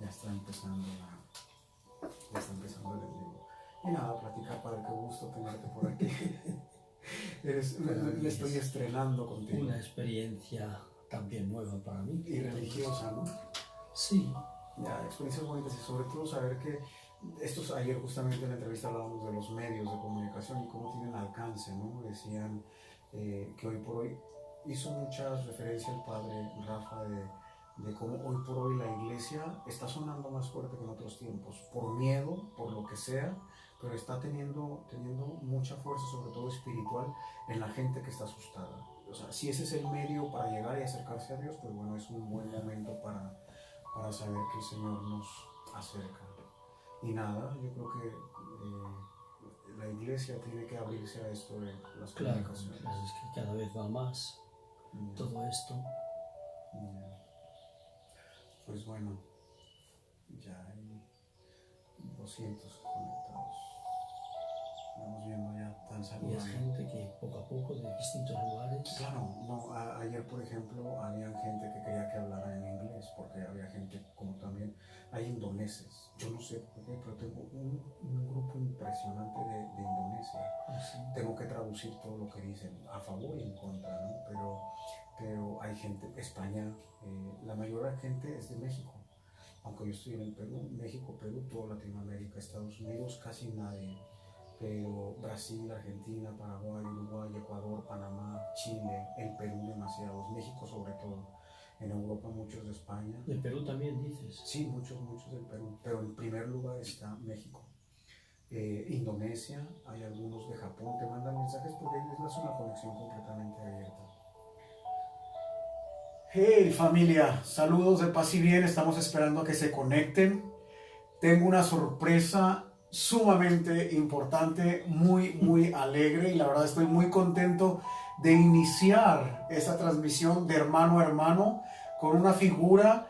Ya está empezando el en vivo. Y nada, platicar, padre, qué gusto tenerte por aquí. Le estoy estrenando contigo. Una experiencia también nueva para mí. Y religiosa, ¿no? Sí. Ya, experiencias bonitas y sobre todo saber que ayer justamente en la entrevista hablábamos de los medios de comunicación y cómo tienen alcance, ¿no? Decían que hoy por hoy hizo muchas referencias el padre Rafa de cómo hoy por hoy la iglesia está sonando más fuerte que en otros tiempos, por miedo, por lo que sea, pero está teniendo mucha fuerza, sobre todo espiritual, en la gente que está asustada. O sea, si ese es el medio para llegar y acercarse a Dios, pues bueno, es un buen momento para saber que el Señor nos acerca. Y nada, yo creo que la iglesia tiene que abrirse a esto de las comunicaciones. Claro, es que cada vez va más todo esto. Pues bueno, ya hay 200 conectados. Vamos viendo ya tan saludable. Y es gente que poco a poco de distintos lugares. Claro, no, ayer por ejemplo había gente que quería que hablara en inglés, porque había gente como también, hay indoneses, yo no sé por qué, pero tengo un grupo impresionante de Indonesia. Sí. Tengo que traducir todo lo que dicen, a favor y en contra, ¿no? Pero hay gente, España, la mayoría de gente es de México, aunque yo estoy en el Perú, México, Perú, toda Latinoamérica, Estados Unidos, casi nadie. Pero Brasil, Argentina, Paraguay, Uruguay, Ecuador, Panamá, Chile, el Perú demasiados, México sobre todo, en Europa muchos de España. ¿De Perú también dices? Sí, muchos del Perú, pero en primer lugar está México. Indonesia, hay algunos de Japón, te mandan mensajes porque es una conexión completamente abierta. Hey familia, saludos de paz y bien, estamos esperando a que se conecten. Tengo una sorpresa sumamente importante, muy alegre, y la verdad estoy muy contento de iniciar esta transmisión de hermano a hermano con una figura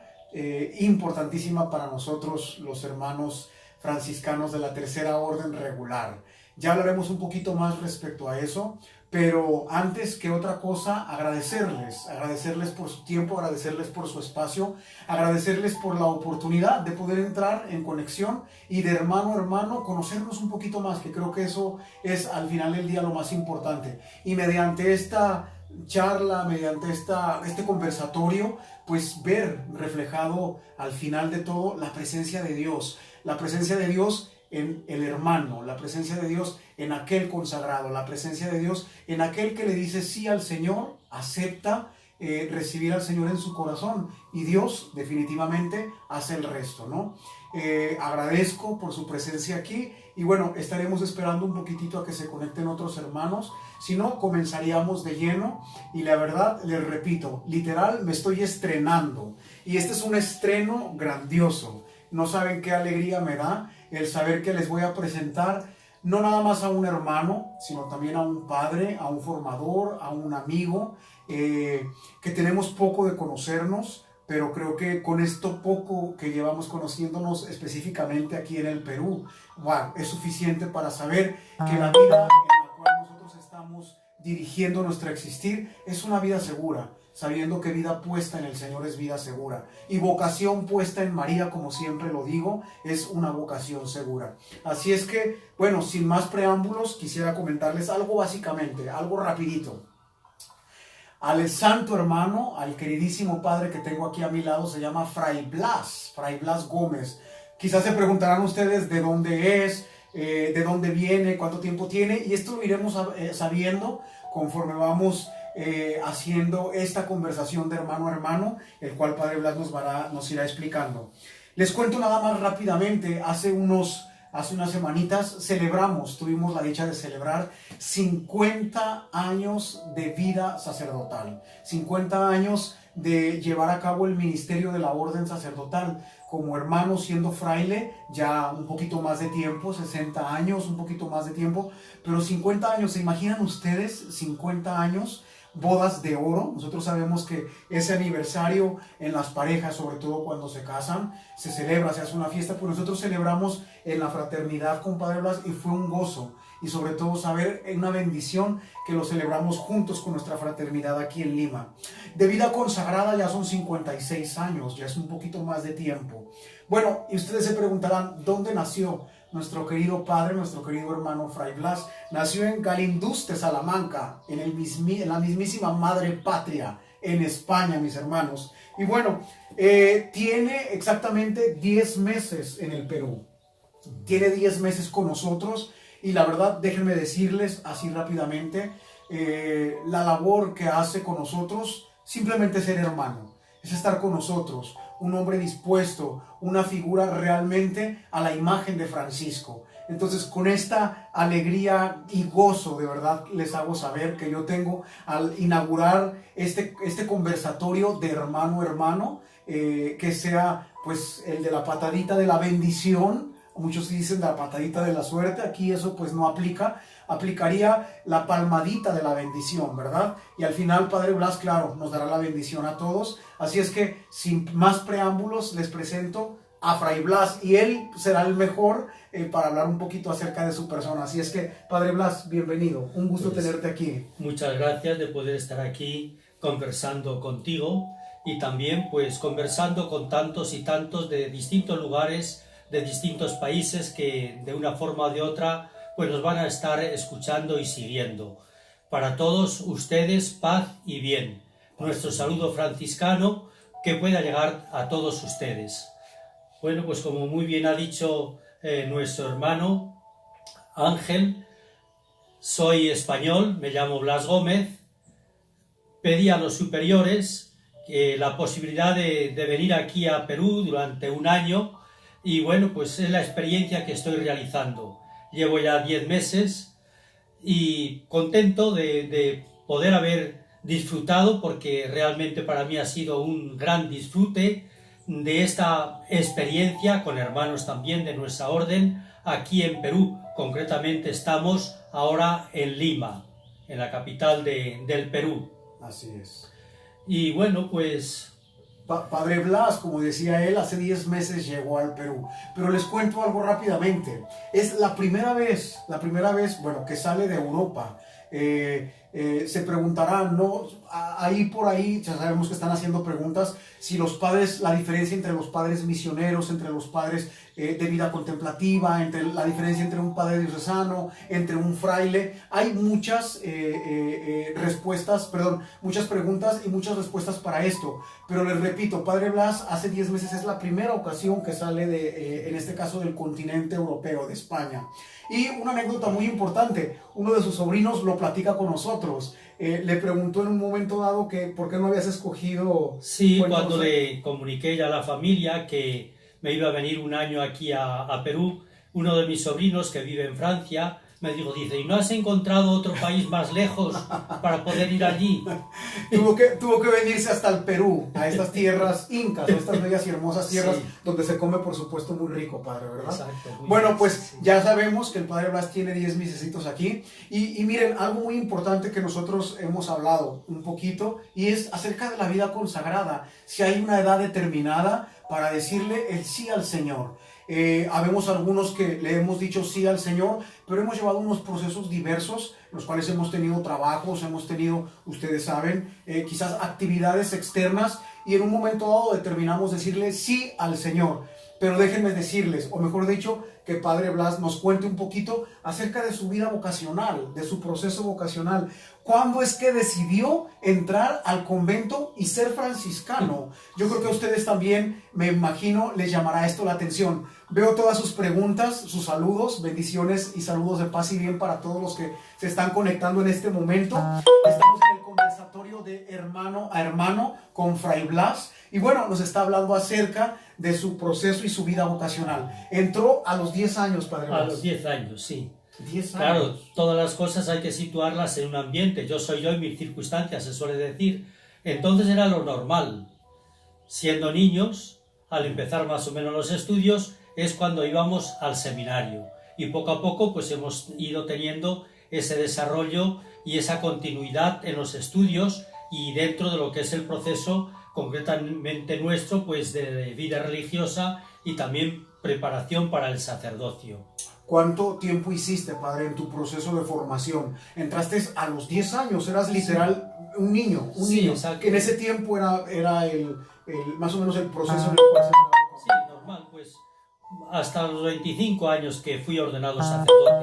importantísima para nosotros los hermanos franciscanos de la Tercera Orden Regular. Ya hablaremos un poquito más respecto a eso, pero antes que otra cosa, agradecerles por su tiempo, agradecerles por su espacio, agradecerles por la oportunidad de poder entrar en conexión y de hermano a hermano conocernos un poquito más, que creo que eso es al final del día lo más importante. Y mediante esta charla, mediante este conversatorio, pues ver reflejado al final de todo la presencia de Dios en el hermano, la presencia de Dios en aquel consagrado, la presencia de Dios en aquel que le dice sí al Señor, acepta recibir al Señor en su corazón, y Dios definitivamente hace el resto, ¿no? Agradezco por su presencia aquí, y bueno, estaremos esperando un poquitito a que se conecten otros hermanos, si no, comenzaríamos de lleno. Y la verdad, les repito, literal me estoy estrenando, y este es un estreno grandioso. No saben qué alegría me da el saber que les voy a presentar no nada más a un hermano, sino también a un padre, a un formador, a un amigo, que tenemos poco de conocernos, pero creo que con esto poco que llevamos conociéndonos específicamente aquí en el Perú, wow, es suficiente para saber que la vida en la cual nosotros estamos dirigiendo nuestro existir es una vida segura, sabiendo que vida puesta en el Señor es vida segura, y vocación puesta en María, como siempre lo digo, es una vocación segura. Así es que, bueno, sin más preámbulos, quisiera comentarles algo básicamente, algo rapidito. Al santo hermano, al queridísimo padre que tengo aquí a mi lado, se llama Fray Blas Gómez. Quizás se preguntarán ustedes de dónde es, de dónde viene, cuánto tiempo tiene, y esto lo iremos sabiendo conforme vamos haciendo esta conversación de hermano a hermano, el cual Padre Blas nos irá explicando. Les cuento nada más rápidamente. Hace unas semanitas tuvimos la dicha de celebrar 50 años de vida sacerdotal, 50 años de llevar a cabo el ministerio de la orden sacerdotal, como hermano siendo fraile, ya un poquito más de tiempo, 60 años, un poquito más de tiempo, pero 50 años, ¿se imaginan ustedes 50 años? Bodas de oro. Nosotros sabemos que ese aniversario en las parejas, sobre todo cuando se casan, se celebra, se hace una fiesta, pues nosotros celebramos en la fraternidad con Padre Blas y fue un gozo. y sobre todo saber una bendición que lo celebramos juntos con nuestra fraternidad aquí en Lima. De vida consagrada ya son 56 años, ya es un poquito más de tiempo. Bueno, y ustedes se preguntarán, ¿dónde nació nuestro querido padre, nuestro querido hermano Fray Blas? Nació en Galinduste, Salamanca, en la mismísima madre patria, en España, mis hermanos. Y bueno, tiene exactamente 10 meses en el Perú. Tiene 10 meses con nosotros y la verdad, déjenme decirles así rápidamente, la labor que hace con nosotros, simplemente ser hermano, es estar con nosotros, un hombre dispuesto, una figura realmente a la imagen de Francisco. Entonces, con esta alegría y gozo, de verdad, les hago saber que yo tengo al inaugurar este conversatorio de hermano a hermano, que sea pues el de la patadita de la bendición. Muchos dicen la patadita de la suerte, aquí eso pues no aplica, aplicaría la palmadita de la bendición, ¿verdad? Y al final Padre Blas, claro, nos dará la bendición a todos. Así es que, sin más preámbulos, les presento a Fray Blas, y él será el mejor para hablar un poquito acerca de su persona. Así es que, Padre Blas, bienvenido, un gusto tenerte aquí. Muchas gracias de poder estar aquí conversando contigo y también pues conversando con tantos y tantos de distintos lugares, de distintos países que de una forma o de otra pues nos van a estar escuchando y siguiendo. Para todos ustedes, paz y bien. Nuestro saludo franciscano que pueda llegar a todos ustedes. Bueno, pues como muy bien ha dicho nuestro hermano Ángel, soy español, me llamo Blas Gómez, pedí a los superiores la posibilidad de venir aquí a Perú durante un año y bueno, pues es la experiencia que estoy realizando. Llevo ya 10 meses y contento de poder haber disfrutado, porque realmente para mí ha sido un gran disfrute de esta experiencia con hermanos también de nuestra orden aquí en Perú. Concretamente estamos ahora en Lima, en la capital del Perú. Así es. Y bueno, pues... Padre Blas, como decía él, hace 10 meses llegó al Perú. Pero les cuento algo rápidamente. Es la primera vez, bueno, que sale de Europa. Se preguntarán, ¿no? Ahí por ahí, ya sabemos que están haciendo preguntas, si los padres, la diferencia entre los padres misioneros, entre los padres de vida contemplativa, la diferencia entre un padre diocesano, entre un fraile. Hay muchas muchas preguntas y muchas respuestas para esto. Pero les repito, Padre Blas hace 10 meses es la primera ocasión que sale en este caso del continente europeo, de España. Y una anécdota muy importante, uno de sus sobrinos lo platica con nosotros. Le preguntó en un momento dado que por qué no habías escogido... Sí, cuando le comuniqué ya a la familia que me iba a venir un año aquí a Perú, uno de mis sobrinos que vive en Francia me dice, ¿y no has encontrado otro país más lejos para poder ir allí? Tuvo que venirse hasta el Perú, a estas tierras incas, a estas bellas y hermosas tierras, sí, donde se come, por supuesto, muy rico, Padre, ¿verdad? Exacto. Bueno, bien, pues sí. Ya sabemos que el Padre Blas tiene 10 mesecitos aquí, y miren, algo muy importante que nosotros hemos hablado un poquito, y es acerca de la vida consagrada. Si hay una edad determinada para decirle el sí al Señor. Habemos algunos que le hemos dicho sí al Señor, pero hemos llevado unos procesos diversos, en los cuales hemos tenido trabajos, hemos tenido, ustedes saben, quizás actividades externas, y en un momento dado determinamos decirle sí al Señor. Pero déjenme decirles, o mejor dicho, que Padre Blas nos cuente un poquito acerca de su vida vocacional, de su proceso vocacional. ¿Cuándo es que decidió entrar al convento y ser franciscano? Yo creo que a ustedes también, me imagino, les llamará esto la atención. Veo todas sus preguntas, sus saludos, bendiciones y saludos de paz y bien para todos los que se están conectando en este momento. Estamos en el conversatorio de hermano a hermano con Fray Blas. Y bueno, nos está hablando acerca de su proceso y su vida vocacional. Entró a los 10 años, Padre Blas. A los 10 años, sí. 10 años. Claro, todas las cosas hay que situarlas en un ambiente. Yo soy yo y mis circunstancias, se suele decir. Entonces era lo normal. Siendo niños, al empezar más o menos los estudios, es cuando íbamos al seminario. Y poco a poco pues hemos ido teniendo ese desarrollo y esa continuidad en los estudios y dentro de lo que es el proceso concretamente nuestro, pues de vida religiosa y también preparación para el sacerdocio. ¿Cuánto tiempo hiciste, padre, en tu proceso de formación? Entraste a los 10 años, eras literal un niño, Sí, niño. exacto. En ese tiempo era más o menos el proceso en el cual se entraba. Sí, normal, pues hasta los 25 años que fui ordenado sacerdote.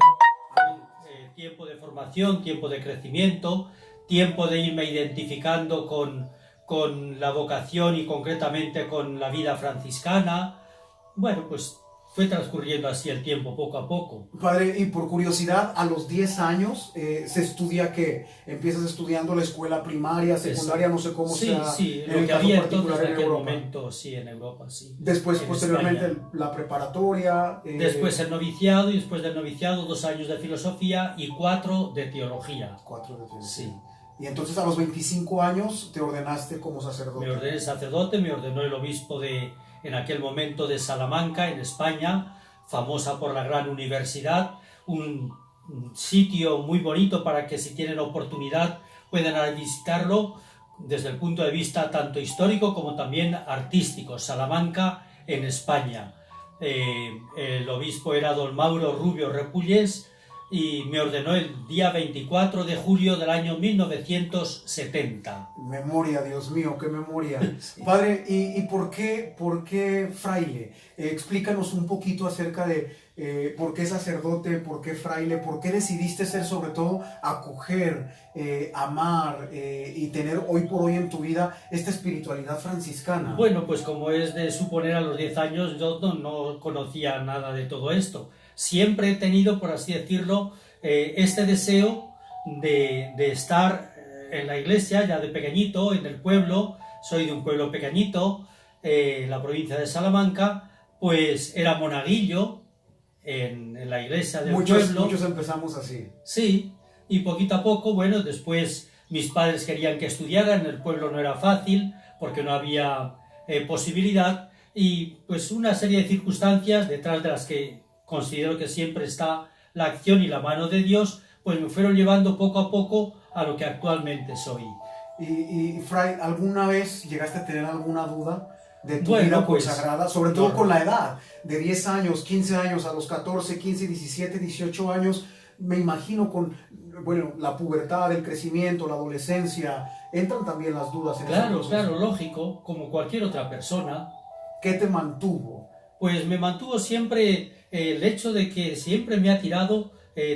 Tiempo de formación, tiempo de crecimiento, tiempo de irme identificando con la vocación y concretamente con la vida franciscana. Bueno, pues fue transcurriendo así el tiempo poco a poco. Padre, y por curiosidad, a los 10 años se estudia ¿qué? Empiezas estudiando la escuela primaria, secundaria, no sé cómo sea. Sí, en lo el que caso había particular entonces en en aquel Europa. momento, sí, en Europa, sí. Después, En posteriormente, España. la preparatoria. Después el noviciado y después del noviciado 2 años de filosofía y 4 de teología. 4 de teología. Sí. Y entonces a los 25 años te ordenaste como sacerdote. Me ordené sacerdote, me ordenó el obispo en aquel momento de Salamanca, en España, famosa por la gran universidad, un sitio muy bonito para que si tienen oportunidad puedan ir a visitarlo desde el punto de vista tanto histórico como también artístico. Salamanca en España. El obispo era don Mauro Rubio Repullés y me ordenó el día 24 de julio del año 1970. Memoria, Dios mío, qué memoria. Sí. Padre, ¿y por qué fraile? Explícanos un poquito acerca de por qué sacerdote, por qué fraile, por qué decidiste ser sobre todo acoger, amar y tener hoy por hoy en tu vida esta espiritualidad franciscana. Bueno, pues como es de suponer, a los 10 años yo no conocía nada de todo esto. Siempre he tenido, por así decirlo, este deseo de estar en la iglesia ya de pequeñito, en el pueblo. Soy de un pueblo pequeñito, la provincia de Salamanca, pues era monaguillo en la iglesia del pueblo. Muchos empezamos así. Sí, y poquito a poco, bueno, después mis padres querían que estudiara, en el pueblo no era fácil porque no había posibilidad, y pues una serie de circunstancias detrás de las que considero que siempre está la acción y la mano de Dios, pues me fueron llevando poco a poco a lo que actualmente soy. Y Fray, ¿alguna vez llegaste a tener alguna duda de tu Bueno, vida pues, consagrada? Sobre todo no. con la edad, de 10 años, 15 años, a los 14, 15, 17, 18 años, me imagino con, bueno, la pubertad, el crecimiento, la adolescencia, entran también las dudas en ese Claro, proceso. claro, lógico, como cualquier otra persona. ¿Qué te mantuvo? Pues me mantuvo siempre el hecho de que siempre me ha tirado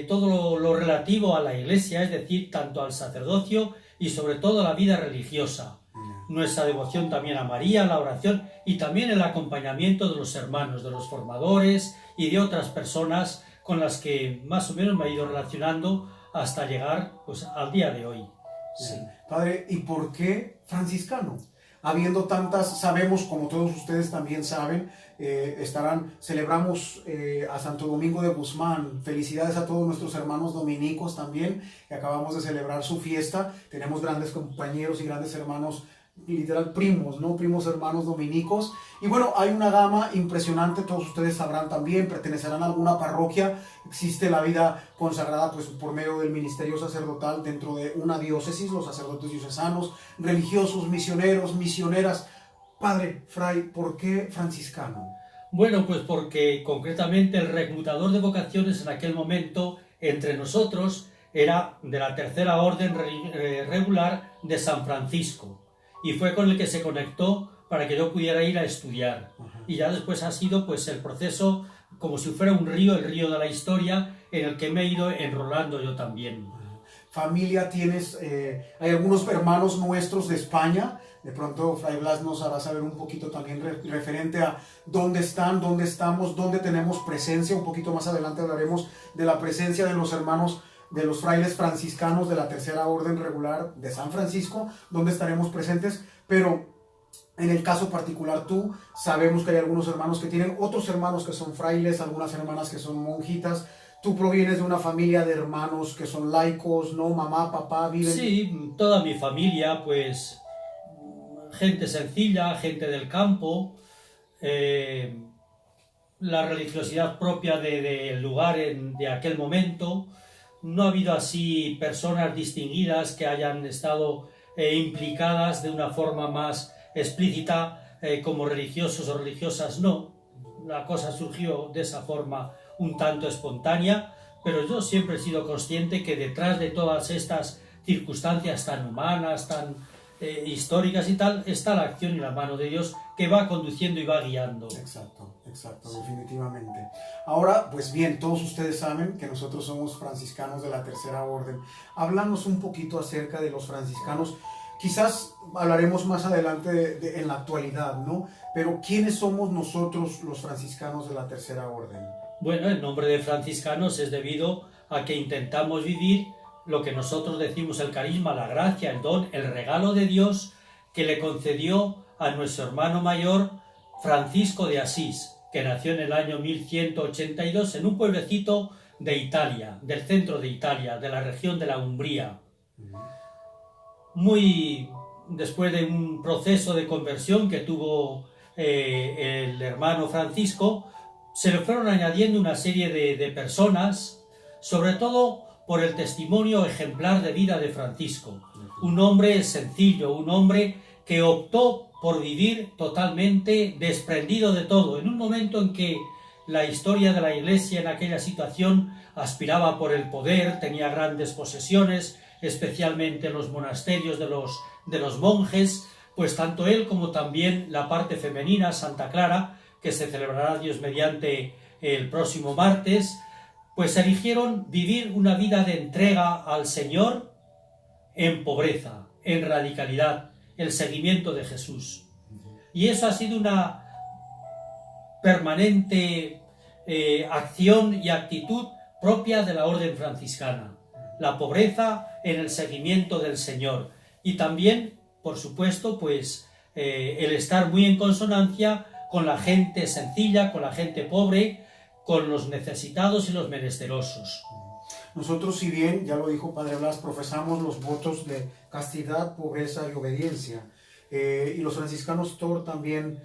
todo lo relativo a la iglesia, es decir, tanto al sacerdocio y sobre todo a la vida religiosa. Nuestra devoción también a María, la oración y también el acompañamiento de los hermanos, de los formadores y de otras personas con las que más o menos me he ido relacionando hasta llegar pues, al día de hoy. Sí. Padre, ¿y por qué franciscano? Habiendo tantas, sabemos, como todos ustedes también saben, celebramos a Santo Domingo de Guzmán. Felicidades a todos nuestros hermanos dominicos también, que acabamos de celebrar su fiesta. Tenemos grandes compañeros y grandes hermanos, literal primos, ¿no? Primos hermanos dominicos. Y bueno, hay una gama impresionante, todos ustedes sabrán también, pertenecerán a alguna parroquia. Existe la vida consagrada pues por medio del ministerio sacerdotal dentro de una diócesis, los sacerdotes diocesanos, religiosos, misioneros, misioneras. Padre, Fray, ¿por qué franciscano? Bueno, pues porque concretamente el reclutador de vocaciones en aquel momento entre nosotros era de la tercera orden regular de San Francisco, y fue con el que se conectó para que yo pudiera ir a estudiar. Y ya después ha sido pues el proceso como si fuera un río, el río de la historia, en el que me he ido enrolando yo también. Familia tienes, hay algunos hermanos nuestros de España. De pronto Fray Blas nos hará saber un poquito también referente a dónde están, dónde estamos, dónde tenemos presencia. Un poquito más adelante hablaremos de la presencia de los hermanos, de los frailes franciscanos de la tercera orden regular de San Francisco, donde estaremos presentes. Pero en el caso particular tú, sabemos que hay algunos hermanos que tienen otros hermanos que son frailes, algunas hermanas que son monjitas. Tú provienes de una familia de hermanos que son laicos, ¿no? Mamá, papá, viven... Sí, toda mi familia, pues, gente sencilla, gente del campo, la religiosidad propia del lugar de aquel momento. No ha habido así personas distinguidas que hayan estado implicadas de una forma más explícita como religiosos o religiosas, no. La cosa surgió de esa forma un tanto espontánea, pero yo siempre he sido consciente que detrás de todas estas circunstancias tan humanas, tan históricas y tal, está la acción y la mano de Dios que va conduciendo y va guiando. Exacto, exacto, definitivamente. Ahora, pues bien, todos ustedes saben que nosotros somos franciscanos de la Tercera Orden. Háblanos un poquito acerca de los franciscanos. Quizás hablaremos más adelante en la actualidad, ¿no? Pero ¿quiénes somos nosotros los franciscanos de la Tercera Orden? Bueno, el nombre de franciscanos es debido a que intentamos vivir lo que nosotros decimos el carisma, la gracia, el don, el regalo de Dios que le concedió a nuestro hermano mayor Francisco de Asís, que nació en el año 1182 en un pueblecito de Italia, del centro de Italia, de la región de la Umbría. Muy después de un proceso de conversión que tuvo el hermano Francisco, se le fueron añadiendo una serie de personas, sobre todo por el testimonio ejemplar de vida de Francisco. Un hombre sencillo, un hombre que optó por vivir totalmente desprendido de todo, en un momento en que la historia de la Iglesia en aquella situación aspiraba por el poder, tenía grandes posesiones, especialmente los monasterios de los monjes, pues tanto él como también la parte femenina, Santa Clara, que se celebrará Dios mediante el próximo martes, pues eligieron vivir una vida de entrega al Señor en pobreza, en radicalidad, el seguimiento de Jesús. Y eso ha sido una permanente acción y actitud propia de la orden franciscana. La pobreza en el seguimiento del Señor. Y también, por supuesto, pues el estar muy en consonancia con la gente sencilla, con la gente pobre, con los necesitados y los menesterosos. Nosotros, si bien, ya lo dijo Padre Blas, profesamos los votos de castidad, pobreza y obediencia. Y los franciscanos TOR también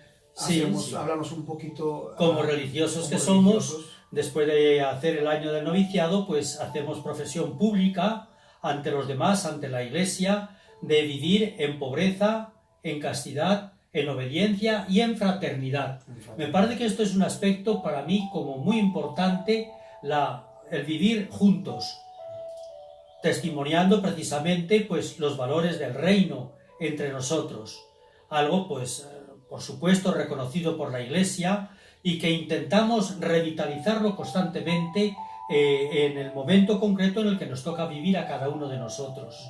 háblanos un poquito. Como religiosos que somos, después de hacer el año del noviciado, pues hacemos profesión pública ante los demás, ante la Iglesia, de vivir en pobreza, en castidad, en obediencia y en fraternidad. Me parece que esto es un aspecto para mí como muy importante, el vivir juntos, testimoniando precisamente pues los valores del reino entre nosotros. Algo pues por supuesto reconocido por la Iglesia y que intentamos revitalizarlo constantemente en el momento concreto en el que nos toca vivir a cada uno de nosotros.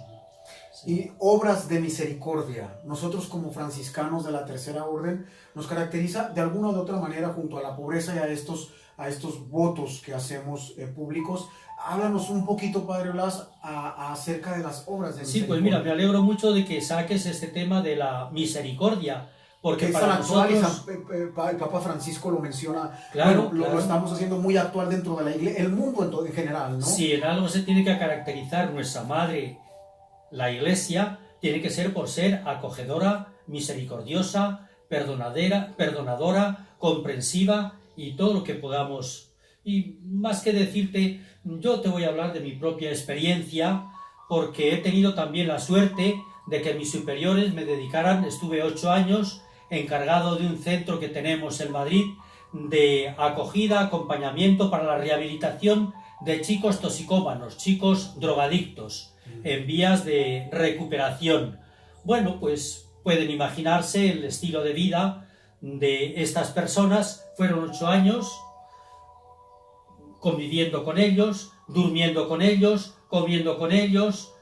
Y obras de misericordia. Nosotros como franciscanos de la Tercera Orden nos caracteriza de alguna u otra manera junto a la pobreza y a estos votos que hacemos públicos. Háblanos un poquito, Padre Blas, acerca de las obras de misericordia. Sí, pues mira, me alegro mucho de que saques este tema de la misericordia, porque que para nosotros... el Papa Francisco lo menciona, claro, bueno, lo estamos haciendo muy actual dentro de la Iglesia, el mundo en general, ¿no? Si en algo se tiene que caracterizar nuestra Madre, la Iglesia, tiene que ser por ser acogedora, misericordiosa, perdonadora, comprensiva y todo lo que podamos. Y más que decirte, yo te voy a hablar de mi propia experiencia, porque he tenido también la suerte de que mis superiores me dedicaran, estuve 8 años encargado de un centro que tenemos en Madrid de acogida, acompañamiento para la rehabilitación de chicos toxicómanos, chicos drogadictos, en vías de recuperación. Bueno, pues pueden imaginarse el estilo de vida de estas personas. Fueron 8 años conviviendo con ellos, durmiendo con ellos, comiendo con ellos,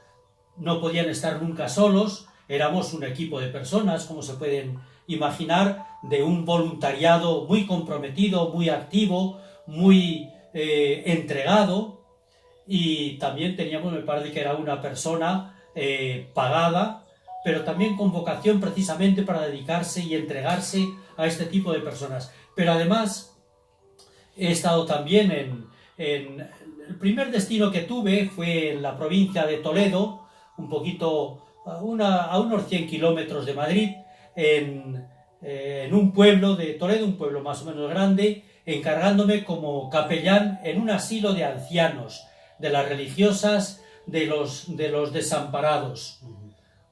no podían estar nunca solos, éramos un equipo de personas, como se pueden imaginar, de un voluntariado muy comprometido, muy activo, muy entregado, y también teníamos, me parece que era una persona pagada, pero también con vocación precisamente para dedicarse y entregarse a este tipo de personas. Pero además he estado también en el primer destino que tuve fue en la provincia de Toledo, un poquito a unos 100 kilómetros de Madrid, en un pueblo de Toledo, un pueblo más o menos grande, encargándome como capellán en un asilo de ancianos, de las religiosas, de los desamparados.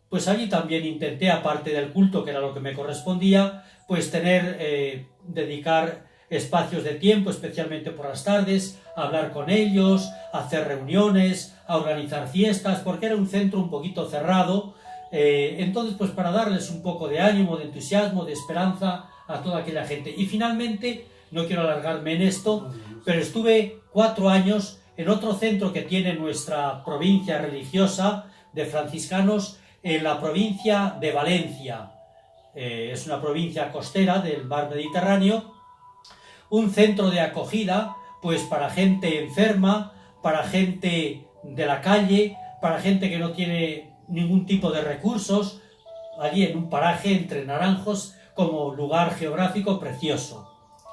Pues allí también intenté, aparte del culto, que era lo que me correspondía, pues dedicar espacios de tiempo, especialmente por las tardes, a hablar con ellos, a hacer reuniones, a organizar fiestas, porque era un centro un poquito cerrado. Entonces, pues para darles un poco de ánimo, de entusiasmo, de esperanza a toda aquella gente. Y finalmente, no quiero alargarme en esto, pero estuve 4 años en otro centro que tiene nuestra provincia religiosa de franciscanos, en la provincia de Valencia. Es una provincia costera del mar Mediterráneo, un centro de acogida pues para gente enferma, para gente de la calle, para gente que no tiene ningún tipo de recursos, allí en un paraje entre naranjos, como lugar geográfico precioso.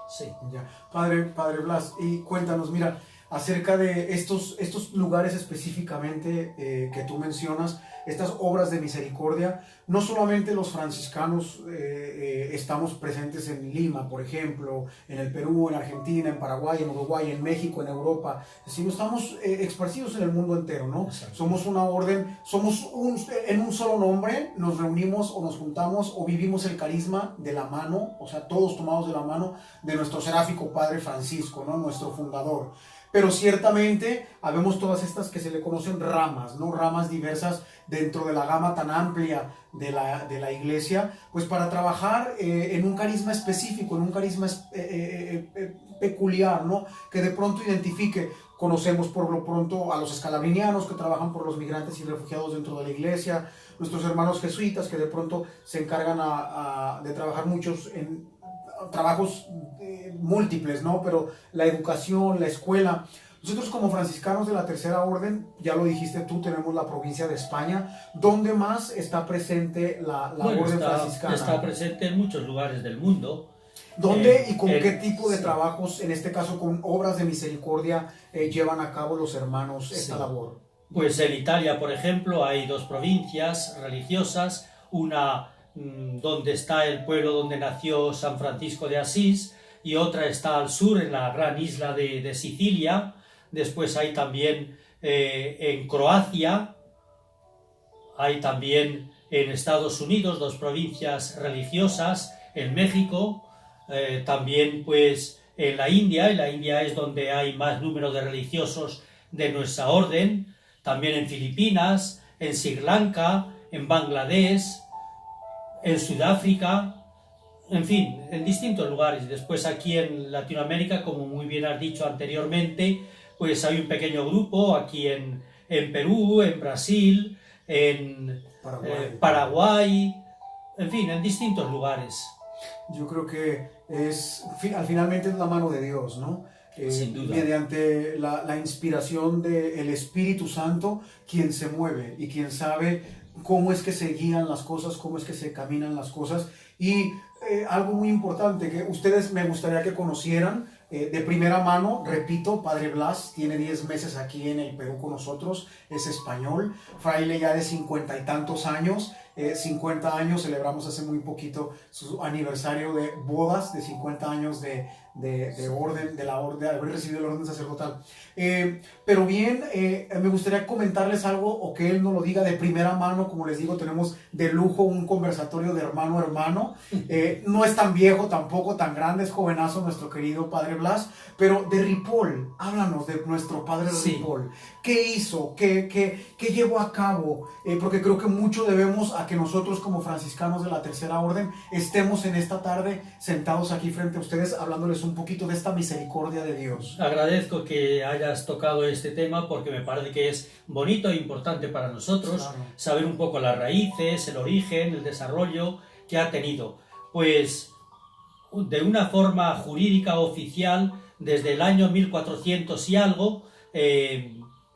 Sí. Ya. Padre Blas, y cuéntanos, mira, acerca de estos lugares específicamente que tú mencionas, estas obras de misericordia. No solamente los franciscanos estamos presentes en Lima, por ejemplo, en el Perú, en Argentina, en Paraguay, en Uruguay, en México, en Europa, sino estamos esparcidos en el mundo entero, ¿no? Exacto. Somos una orden, en un solo nombre, nos reunimos o nos juntamos o vivimos el carisma de la mano, o sea, todos tomados de la mano de nuestro seráfico Padre Francisco, ¿no? Nuestro fundador. Pero ciertamente habemos todas estas que se le conocen ramas, ¿no? Ramas diversas dentro de la gama tan amplia de la iglesia, pues para trabajar en un carisma específico, en un carisma peculiar, ¿no? Que de pronto identifique. Conocemos por lo pronto a los escalabrinianos que trabajan por los migrantes y refugiados dentro de la iglesia, nuestros hermanos jesuitas que de pronto se encargan de trabajar muchos en trabajos múltiples, ¿no? Pero la educación, la escuela. Nosotros como franciscanos de la Tercera Orden, ya lo dijiste tú, tenemos la provincia de España. ¿Dónde más está presente la orden franciscana? Está presente en muchos lugares del mundo. ¿Dónde y con qué tipo de trabajos, en este caso con obras de misericordia, llevan a cabo los hermanos esta labor? Pues en Italia, por ejemplo, hay 2 provincias religiosas, una donde está el pueblo donde nació San Francisco de Asís, y otra está al sur, en la gran isla de Sicilia. Después hay también en Croacia, hay también en Estados Unidos 2 provincias religiosas, en México, también pues en la India es donde hay más número de religiosos de nuestra orden, también en Filipinas, en Sri Lanka, en Bangladesh, en Sudáfrica, en fin, en distintos lugares. Después aquí en Latinoamérica, como muy bien has dicho anteriormente, pues hay un pequeño grupo aquí en Perú, en Brasil, en Paraguay, en fin, en distintos lugares. Yo creo que finalmente es la mano de Dios, ¿no? Sin duda. Mediante la inspiración del Espíritu Santo, quien se mueve y quien sabe cómo es que se guían las cosas, cómo es que se caminan las cosas. Y algo muy importante que ustedes me gustaría que conocieran de primera mano, repito, Padre Blas tiene 10 meses aquí en el Perú con nosotros, es español, fraile ya de 50 y tantos años, 50 años, celebramos hace muy poquito su aniversario de bodas, de 50 años de orden, de haber recibido el orden sacerdotal. Pero bien, me gustaría comentarles algo o que él nos lo diga de primera mano. Como les digo, tenemos de lujo un conversatorio de hermano a hermano. No es tan viejo, tampoco tan grande, es jovenazo nuestro querido Padre Blas, pero de Ripoll, háblanos de nuestro Padre Ripoll. ¿Qué hizo? ¿Qué llevó a cabo? Porque creo que mucho debemos a que nosotros como franciscanos de la Tercera Orden estemos en esta tarde sentados aquí frente a ustedes hablándoles un poquito de esta misericordia de Dios. Agradezco que hayas tocado este tema porque me parece que es bonito e importante para nosotros saber un poco las raíces, el origen, el desarrollo que ha tenido. Pues de una forma jurídica oficial, desde el año 1400 y algo,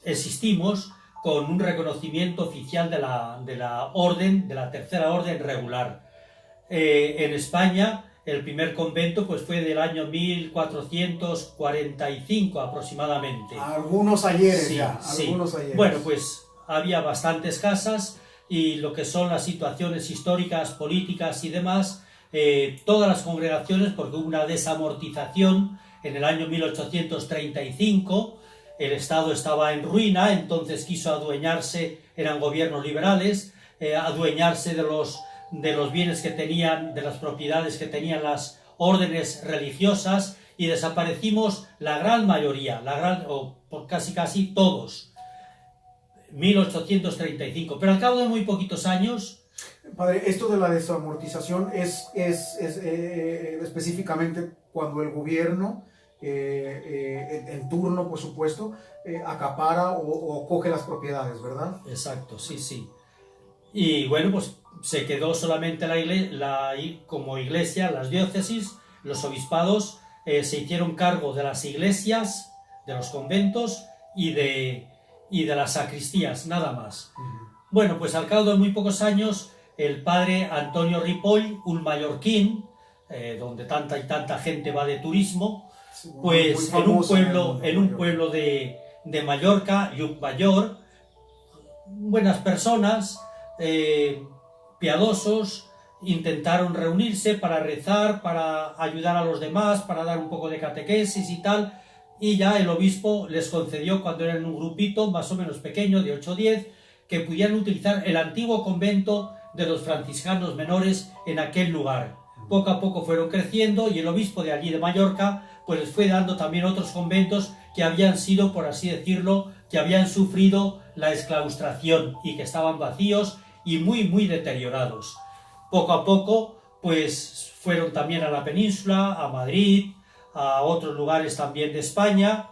existimos con un reconocimiento oficial de la orden, de la Tercera Orden regular. En España, el primer convento pues fue del año 1445 aproximadamente. Algunos ayeres sí, ya, sí. Algunos ayeres. Bueno, pues había bastantes casas y lo que son las situaciones históricas, políticas y demás, todas las congregaciones, porque hubo una desamortización en el año 1835, el Estado estaba en ruina, entonces quiso adueñarse, eran gobiernos liberales, adueñarse de los bienes que tenían, de las propiedades que tenían las órdenes religiosas, y desaparecimos la gran mayoría, o por casi todos, 1835. Pero al cabo de muy poquitos años... Padre, esto de la desamortización es específicamente cuando el gobierno, en turno, por supuesto, acapara o coge las propiedades, ¿verdad? Exacto, sí, sí. Y bueno, pues se quedó solamente como iglesia, las diócesis, los obispados se hicieron cargo de las iglesias, de los conventos y de las sacristías, nada más. Bueno, pues al cabo de muy pocos años, el padre Antonio Ripoll, un mallorquín, donde tanta y tanta gente va de turismo, pues en un pueblo de Mallorca, Llucmajor, buenas personas, piadosos, intentaron reunirse para rezar, para ayudar a los demás, para dar un poco de catequesis y tal, y ya el obispo les concedió, cuando eran un grupito más o menos pequeño, de 8 o 10, que pudieran utilizar el antiguo convento de los franciscanos menores en aquel lugar. Poco a poco fueron creciendo y el obispo de allí de Mallorca pues les fue dando también otros conventos que habían sido, por así decirlo, que habían sufrido la exclaustración y que estaban vacíos y muy deteriorados. Poco a poco pues fueron también a la península, a Madrid, a otros lugares también de España.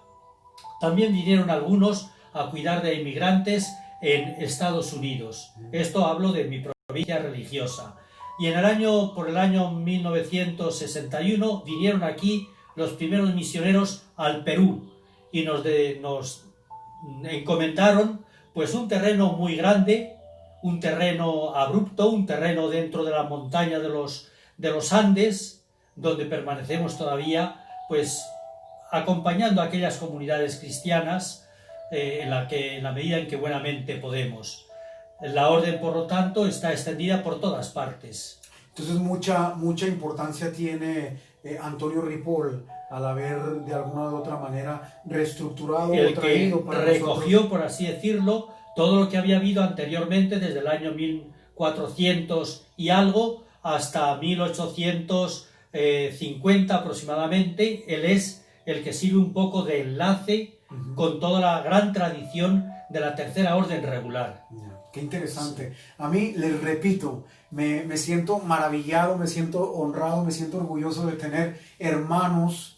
También vinieron algunos a cuidar de inmigrantes en Estados Unidos. Esto hablo de mi provincia religiosa. Y por el año 1961 vinieron aquí los primeros misioneros al Perú y nos encomendaron pues un terreno muy grande, un terreno abrupto, un terreno dentro de la montaña de los Andes, donde permanecemos todavía pues acompañando a aquellas comunidades cristianas en la medida en que buenamente podemos. La orden, por lo tanto, está extendida por todas partes. Entonces mucha importancia tiene Antonio Ripoll al haber de alguna u otra manera reestructurado el o traído que para recogió, nosotros, por así decirlo, todo lo que había habido anteriormente desde el año 1400 y algo hasta 1850 aproximadamente. Él es el que sirve un poco de enlace con toda la gran tradición de la Tercera Orden Regular. Qué interesante. Sí. A mí, les repito, me siento maravillado, me siento honrado, me siento orgulloso de tener hermanos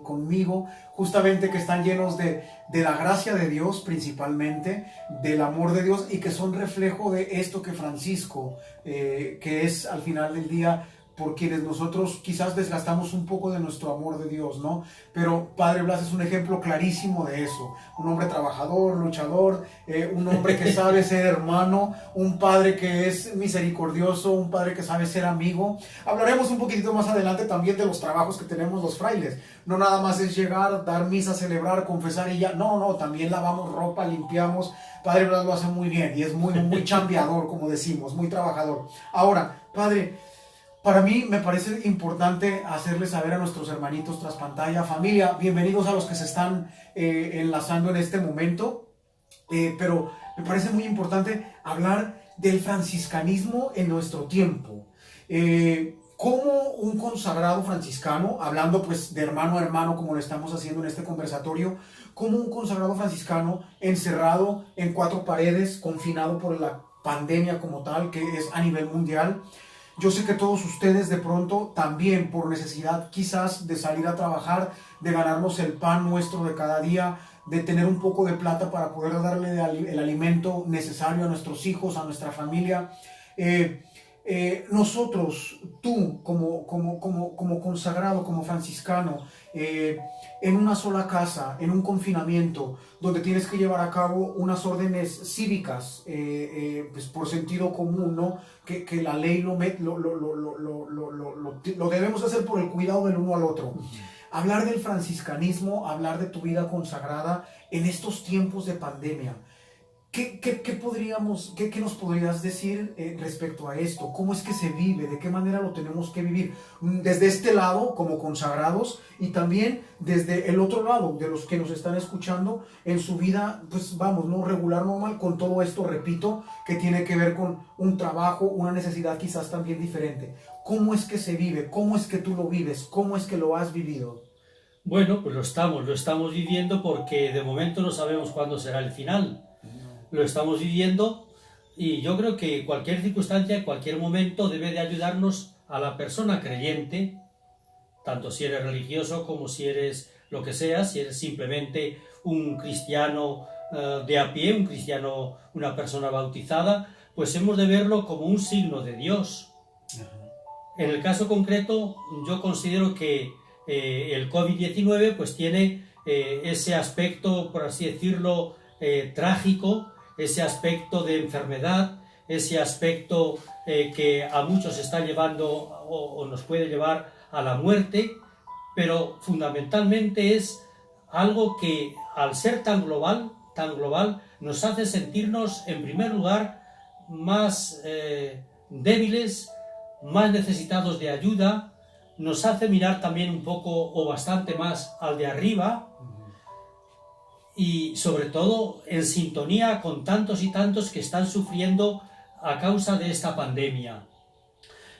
conmigo, justamente que están llenos de la gracia de Dios principalmente, del amor de Dios, y que son reflejo de esto que Francisco, que es al final del día por quienes nosotros quizás desgastamos un poco de nuestro amor de Dios, ¿no? Pero Padre Blas es un ejemplo clarísimo de eso. Un hombre trabajador, luchador, un hombre que sabe ser hermano, un padre que es misericordioso, un padre que sabe ser amigo. Hablaremos un poquitito más adelante también de los trabajos que tenemos los frailes. No nada más es llegar, dar misa, celebrar, confesar y ya. No, también lavamos ropa, limpiamos. Padre Blas lo hace muy bien y es muy chambeador, como decimos, muy trabajador. Ahora, Padre, para mí me parece importante hacerles saber a nuestros hermanitos tras pantalla, familia, bienvenidos a los que se están enlazando en este momento, pero me parece muy importante hablar del franciscanismo en nuestro tiempo. Como un consagrado franciscano, hablando pues de hermano a hermano como lo estamos haciendo en este conversatorio, como un consagrado franciscano encerrado en 4 paredes, confinado por la pandemia como tal, que es a nivel mundial. Yo sé que todos ustedes de pronto también por necesidad quizás de salir a trabajar, de ganarnos el pan nuestro de cada día, de tener un poco de plata para poder darle el alimento necesario a nuestros hijos, a nuestra familia. Nosotros, tú como consagrado, como franciscano, en una sola casa, en un confinamiento, donde tienes que llevar a cabo unas órdenes cívicas, pues por sentido común, ¿no? Que la ley lo debemos hacer por el cuidado del uno al otro. Hablar del franciscanismo, hablar de tu vida consagrada en estos tiempos de pandemia. ¿Qué nos podrías decir respecto a esto? ¿Cómo es que se vive? ¿De qué manera lo tenemos que vivir? Desde este lado, como consagrados, y también desde el otro lado, de los que nos están escuchando en su vida, pues vamos, no regular, normal, con todo esto, repito, que tiene que ver con un trabajo, una necesidad quizás también diferente. ¿Cómo es que se vive? ¿Cómo es que tú lo vives? ¿Cómo es que lo has vivido? Bueno, pues lo estamos viviendo porque de momento no sabemos cuándo será el final. Lo estamos viviendo y yo creo que cualquier circunstancia, en cualquier momento debe de ayudarnos a la persona creyente, tanto si eres religioso como si eres lo que sea, si eres simplemente un cristiano de a pie, un cristiano, una persona bautizada, pues hemos de verlo como un signo de Dios. En el caso concreto, yo considero que el COVID-19 pues tiene ese aspecto, por así decirlo, trágico, ese aspecto de enfermedad, ese aspecto que a muchos está llevando o nos puede llevar a la muerte, pero fundamentalmente es algo que al ser tan global, nos hace sentirnos en primer lugar más débiles, más necesitados de ayuda, nos hace mirar también un poco o bastante más al de arriba, y sobre todo en sintonía con tantos y tantos que están sufriendo a causa de esta pandemia.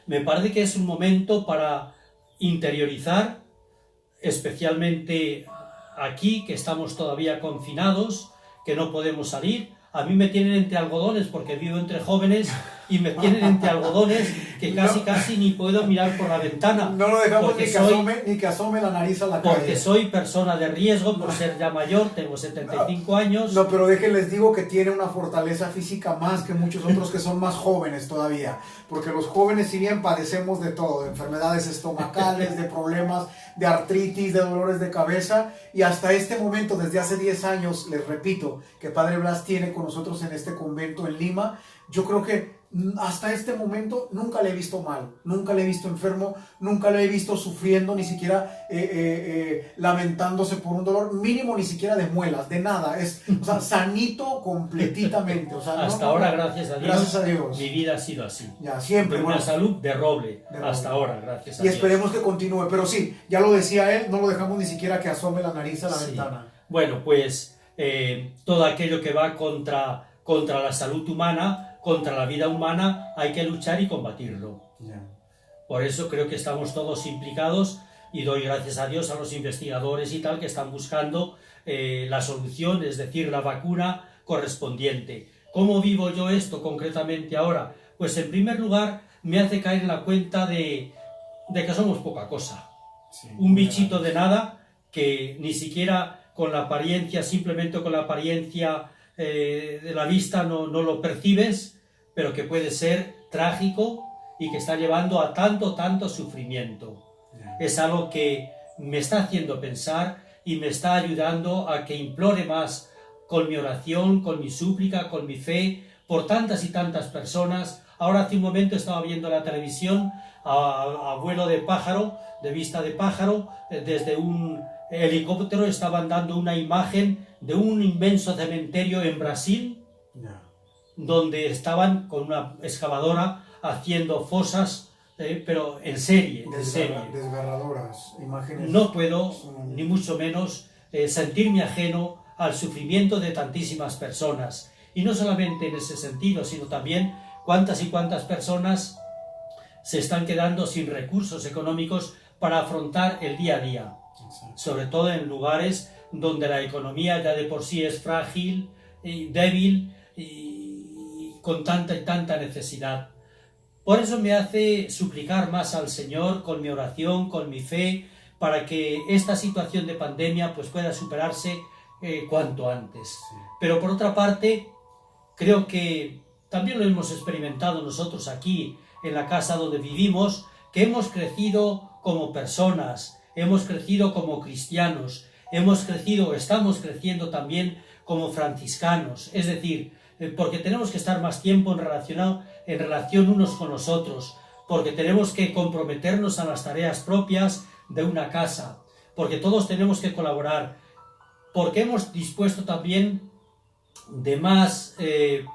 Me parece que es un momento para interiorizar, especialmente aquí, que estamos todavía confinados, que no podemos salir. A mí me tienen entre algodones porque vivo entre jóvenes y me tienen entre algodones que casi ni puedo mirar por la ventana. No lo dejamos ni que asome la nariz a la calle. Porque soy persona de riesgo por ser ya mayor, tengo 75 años. No, pero déjenles digo que tiene una fortaleza física más que muchos otros que son más jóvenes todavía. Porque los jóvenes, si bien padecemos de todo, de enfermedades estomacales, de problemas de artritis, de dolores de cabeza, y hasta este momento, desde hace 10 años, les repito, que Padre Blas tiene con nosotros en este convento en Lima, yo creo que hasta este momento nunca le he visto mal, nunca le he visto enfermo, nunca le he visto sufriendo, ni siquiera lamentándose por un dolor mínimo, ni siquiera de muelas, de nada, o sea, sanito completamente. O sea, hasta ahora, gracias a Dios, mi vida ha sido así. Ya, siempre. De una salud de roble, hasta ahora, gracias a Dios. Y esperemos que continúe, pero sí, ya lo decía él, no lo dejamos ni siquiera que asome la nariz a la ventana. Bueno, pues todo aquello que va contra la salud humana, contra la vida humana, hay que luchar y combatirlo. Por eso creo que estamos todos implicados y doy gracias a Dios a los investigadores y tal que están buscando la solución, es decir, la vacuna correspondiente. ¿Cómo vivo yo esto concretamente ahora? Pues en primer lugar me hace caer en la cuenta de que somos poca cosa. Sí, un bichito de nada que ni siquiera con la apariencia, simplemente con la apariencia de la vista no lo percibes, pero que puede ser trágico y que está llevando a tanto sufrimiento. Es algo que me está haciendo pensar y me está ayudando a que implore más con mi oración, con mi súplica, con mi fe, por tantas y tantas personas. Ahora hace un momento estaba viendo la televisión a vuelo de pájaro, de vista de pájaro, desde un helicóptero estaban dando una imagen de un inmenso cementerio en Brasil, donde estaban con una excavadora haciendo fosas, pero en serie. Desgarradoras imágenes. No puedo, ni mucho menos, sentirme ajeno al sufrimiento de tantísimas personas. Y no solamente en ese sentido, sino también cuántas y cuántas personas se están quedando sin recursos económicos para afrontar el día a día. Exacto. Sobre todo en lugares donde la economía ya de por sí es frágil, y débil y con tanta y tanta necesidad. Por eso me hace suplicar más al Señor con mi oración, con mi fe, para que esta situación de pandemia pues pueda superarse cuanto antes. Sí. Pero por otra parte, creo que también lo hemos experimentado nosotros aquí en la casa donde vivimos, que hemos crecido como personas, hemos crecido como cristianos, estamos creciendo también como franciscanos, es decir, porque tenemos que estar más tiempo en relación unos con los otros, porque tenemos que comprometernos a las tareas propias de una casa, porque todos tenemos que colaborar, porque hemos dispuesto también de más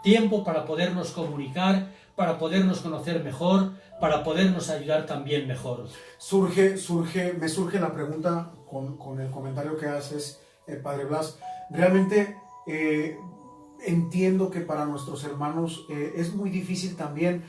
tiempo para podernos comunicar, para podernos conocer mejor, para podernos ayudar también mejor. Me surge la pregunta con el comentario que haces, Padre Blas. Realmente entiendo que para nuestros hermanos es muy difícil también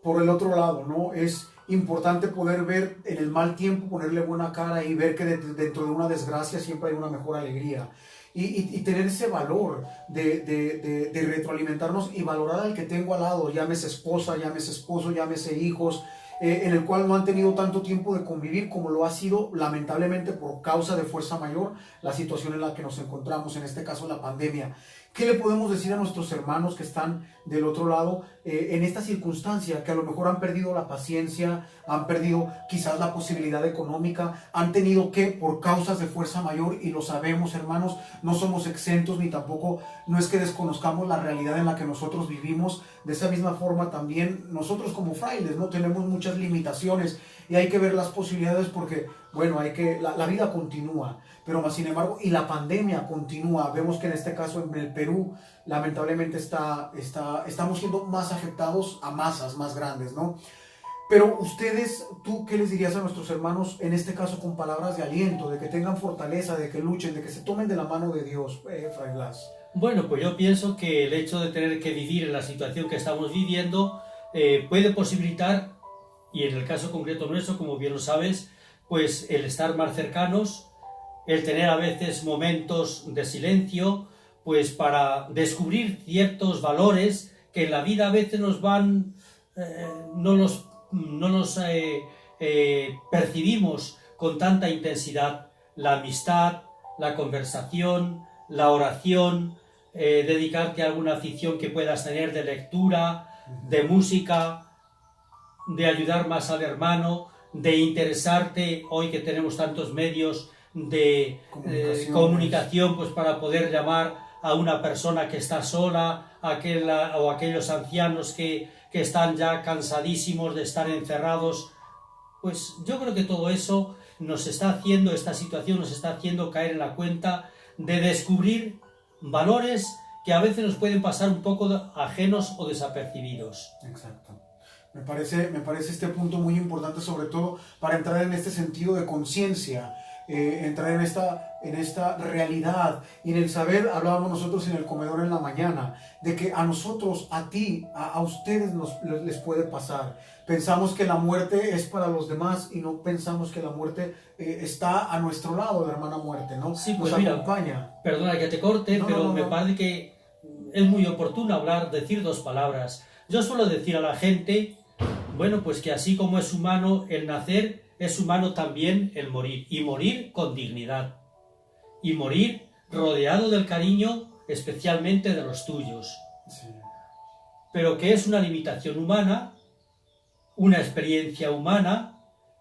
por el otro lado, ¿no? Es importante poder ver en el mal tiempo, ponerle buena cara y ver que dentro de una desgracia siempre hay una mejor alegría. Y tener ese valor de retroalimentarnos y valorar al que tengo al lado, llámese esposa, llámese esposo, llámese hijos, en el cual no han tenido tanto tiempo de convivir como lo ha sido lamentablemente por causa de fuerza mayor la situación en la que nos encontramos, en este caso la pandemia. ¿Qué le podemos decir a nuestros hermanos que están del otro lado en esta circunstancia, que a lo mejor han perdido la paciencia, han perdido quizás la posibilidad económica, han tenido que, por causas de fuerza mayor, y lo sabemos, hermanos, no somos exentos ni tampoco, no es que desconozcamos la realidad en la que nosotros vivimos? De esa misma forma también nosotros como frailes, ¿no? Tenemos muchas limitaciones y hay que ver las posibilidades porque, bueno, la vida continúa, pero más sin embargo, y la pandemia continúa. Vemos que en este caso en el Perú, lamentablemente estamos siendo más afectados a masas más grandes, ¿no? Pero ustedes, ¿tú qué les dirías a nuestros hermanos en este caso con palabras de aliento, de que tengan fortaleza, de que luchen, de que se tomen de la mano de Dios, Fray Blas? Bueno, pues yo pienso que el hecho de tener que vivir en la situación que estamos viviendo puede posibilitar, y en el caso concreto nuestro, como bien lo sabes, pues el estar más cercanos, el tener a veces momentos de silencio, pues para descubrir ciertos valores que en la vida a veces nos van, no los percibimos con tanta intensidad. La amistad, la conversación, la oración, dedicarte a alguna afición que puedas tener de lectura, de música, de ayudar más al hermano, de interesarte, hoy que tenemos tantos medios de comunicación, pues para poder llamar a una persona que está sola, o aquellos ancianos que están ya cansadísimos de estar encerrados. Pues yo creo que todo eso esta situación nos está haciendo caer en la cuenta de descubrir valores que a veces nos pueden pasar un poco ajenos o desapercibidos. Exacto. Me parece este punto muy importante, sobre todo para entrar en este sentido de conciencia, entrar en esta realidad y en el saber. Hablábamos nosotros en el comedor en la mañana, de que a nosotros, a ti, a ustedes les puede pasar. Pensamos que la muerte es para los demás y no pensamos que la muerte está a nuestro lado, la hermana muerte, ¿no? Sí, pues nos mira, acompaña. Perdona que te corte, pero me parece que es muy oportuno decir dos palabras. Yo suelo decir a la gente, bueno, pues que así como es humano el nacer, es humano también el morir, y morir con dignidad, y morir rodeado del cariño, especialmente de los tuyos. Sí. Pero que es una limitación humana, una experiencia humana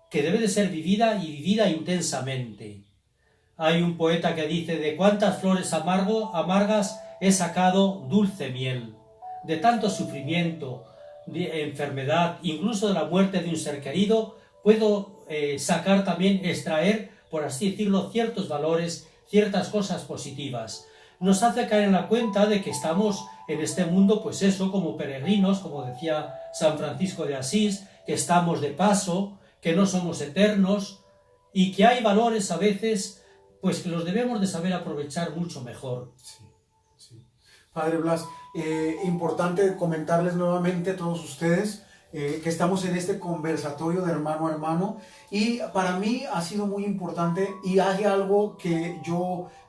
que debe de ser vivida y vivida intensamente. Hay un poeta que dice: de cuántas flores amargas he sacado dulce miel, de tanto sufrimiento, de enfermedad, incluso de la muerte de un ser querido, puedo extraer, por así decirlo, ciertos valores, ciertas cosas positivas. Nos hace caer en la cuenta de que estamos en este mundo, pues eso, como peregrinos, como decía San Francisco de Asís, que estamos de paso, que no somos eternos, y que hay valores a veces, pues que los debemos de saber aprovechar mucho mejor. Sí, sí. Padre Blas, importante comentarles nuevamente a todos ustedes que estamos en este conversatorio de hermano a hermano, y para mí ha sido muy importante, y hay algo que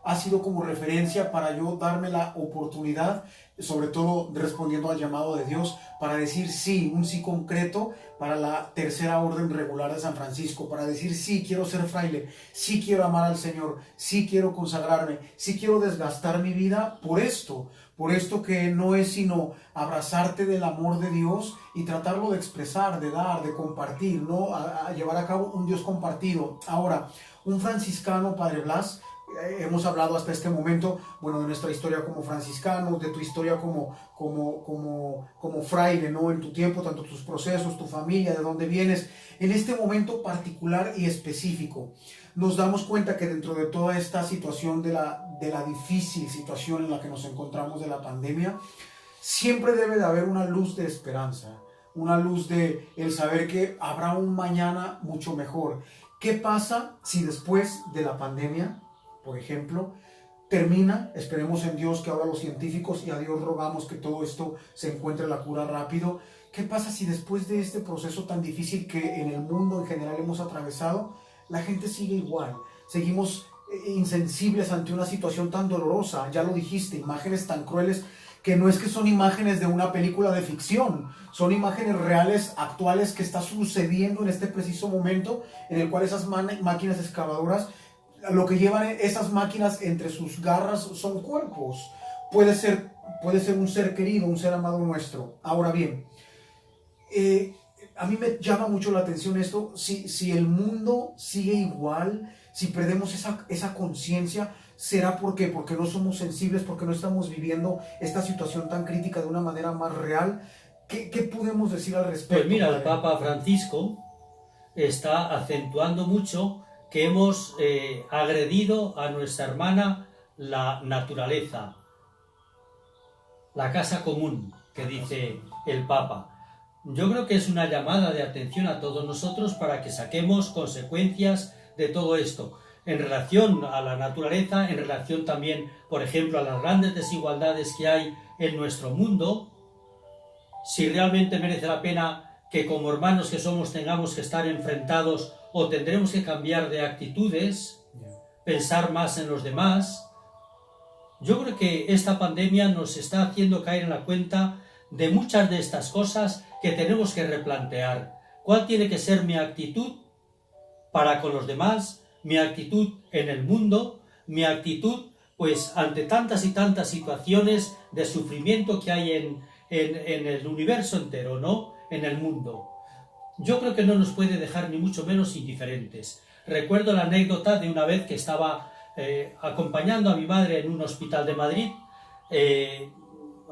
ha sido como referencia para yo darme la oportunidad, sobre todo respondiendo al llamado de Dios, para decir sí, un sí concreto para la tercera orden regular de San Francisco, para decir sí, quiero ser fraile, sí quiero amar al Señor, sí quiero consagrarme, sí quiero desgastar mi vida por esto que no es sino abrazarte del amor de Dios y tratarlo de expresar, de dar, de compartir, ¿no? A llevar a cabo un Dios compartido. Ahora, un franciscano, Padre Blas, hemos hablado hasta este momento, bueno, de nuestra historia como franciscanos, de tu historia como fraile, ¿no? En tu tiempo, tanto tus procesos, tu familia, de dónde vienes. En este momento particular y específico, nos damos cuenta que dentro de toda esta situación de la difícil situación en la que nos encontramos de la pandemia, siempre debe de haber una luz de esperanza, una luz de el saber que habrá un mañana mucho mejor. ¿Qué pasa si después de la pandemia, por ejemplo, termina? Esperemos en Dios que ahora los científicos, y a Dios rogamos que todo esto se encuentre la cura rápido. ¿Qué pasa si después de este proceso tan difícil que en el mundo en general hemos atravesado, la gente sigue igual? Seguimos insensibles ante una situación tan dolorosa. Ya lo dijiste, imágenes tan crueles que no es que son imágenes de una película de ficción, son imágenes reales, actuales, que está sucediendo en este preciso momento, en el cual esas máquinas excavadoras, lo que llevan esas máquinas entre sus garras son cuerpos. Puede ser un ser querido, un ser amado nuestro. Ahora bien, a mí me llama mucho la atención esto. Si el mundo sigue igual, si perdemos esa conciencia, ¿será porque no somos sensibles, porque no estamos viviendo esta situación tan crítica de una manera más real? ¿Qué podemos decir al respecto? Pues mira, el Papa Francisco está acentuando mucho que hemos agredido a nuestra hermana, la naturaleza, la casa común, que dice el Papa. Yo creo que es una llamada de atención a todos nosotros para que saquemos consecuencias de todo esto, en relación a la naturaleza, en relación también, por ejemplo, a las grandes desigualdades que hay en nuestro mundo. Si realmente merece la pena que como hermanos que somos tengamos que estar enfrentados, o tendremos que cambiar de actitudes, pensar más en los demás. Yo creo que esta pandemia nos está haciendo caer en la cuenta de muchas de estas cosas que tenemos que replantear. ¿Cuál tiene que ser mi actitud para con los demás? Mi actitud en el mundo, mi actitud pues ante tantas y tantas situaciones de sufrimiento que hay en el universo entero, ¿no? En el mundo. Yo creo que no nos puede dejar ni mucho menos indiferentes. Recuerdo la anécdota de una vez que estaba acompañando a mi madre en un hospital de Madrid,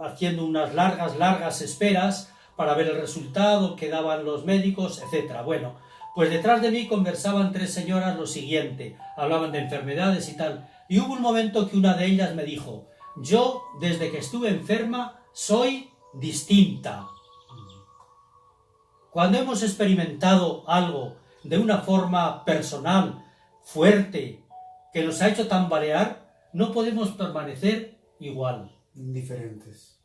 haciendo unas largas esperas para ver el resultado que daban los médicos, etc. Bueno, pues detrás de mí conversaban tres señoras lo siguiente, hablaban de enfermedades y tal, y hubo un momento que una de ellas me dijo: yo, desde que estuve enferma, soy distinta. Cuando hemos experimentado algo de una forma personal, fuerte, que nos ha hecho tambalear, no podemos permanecer igual. Indiferentes.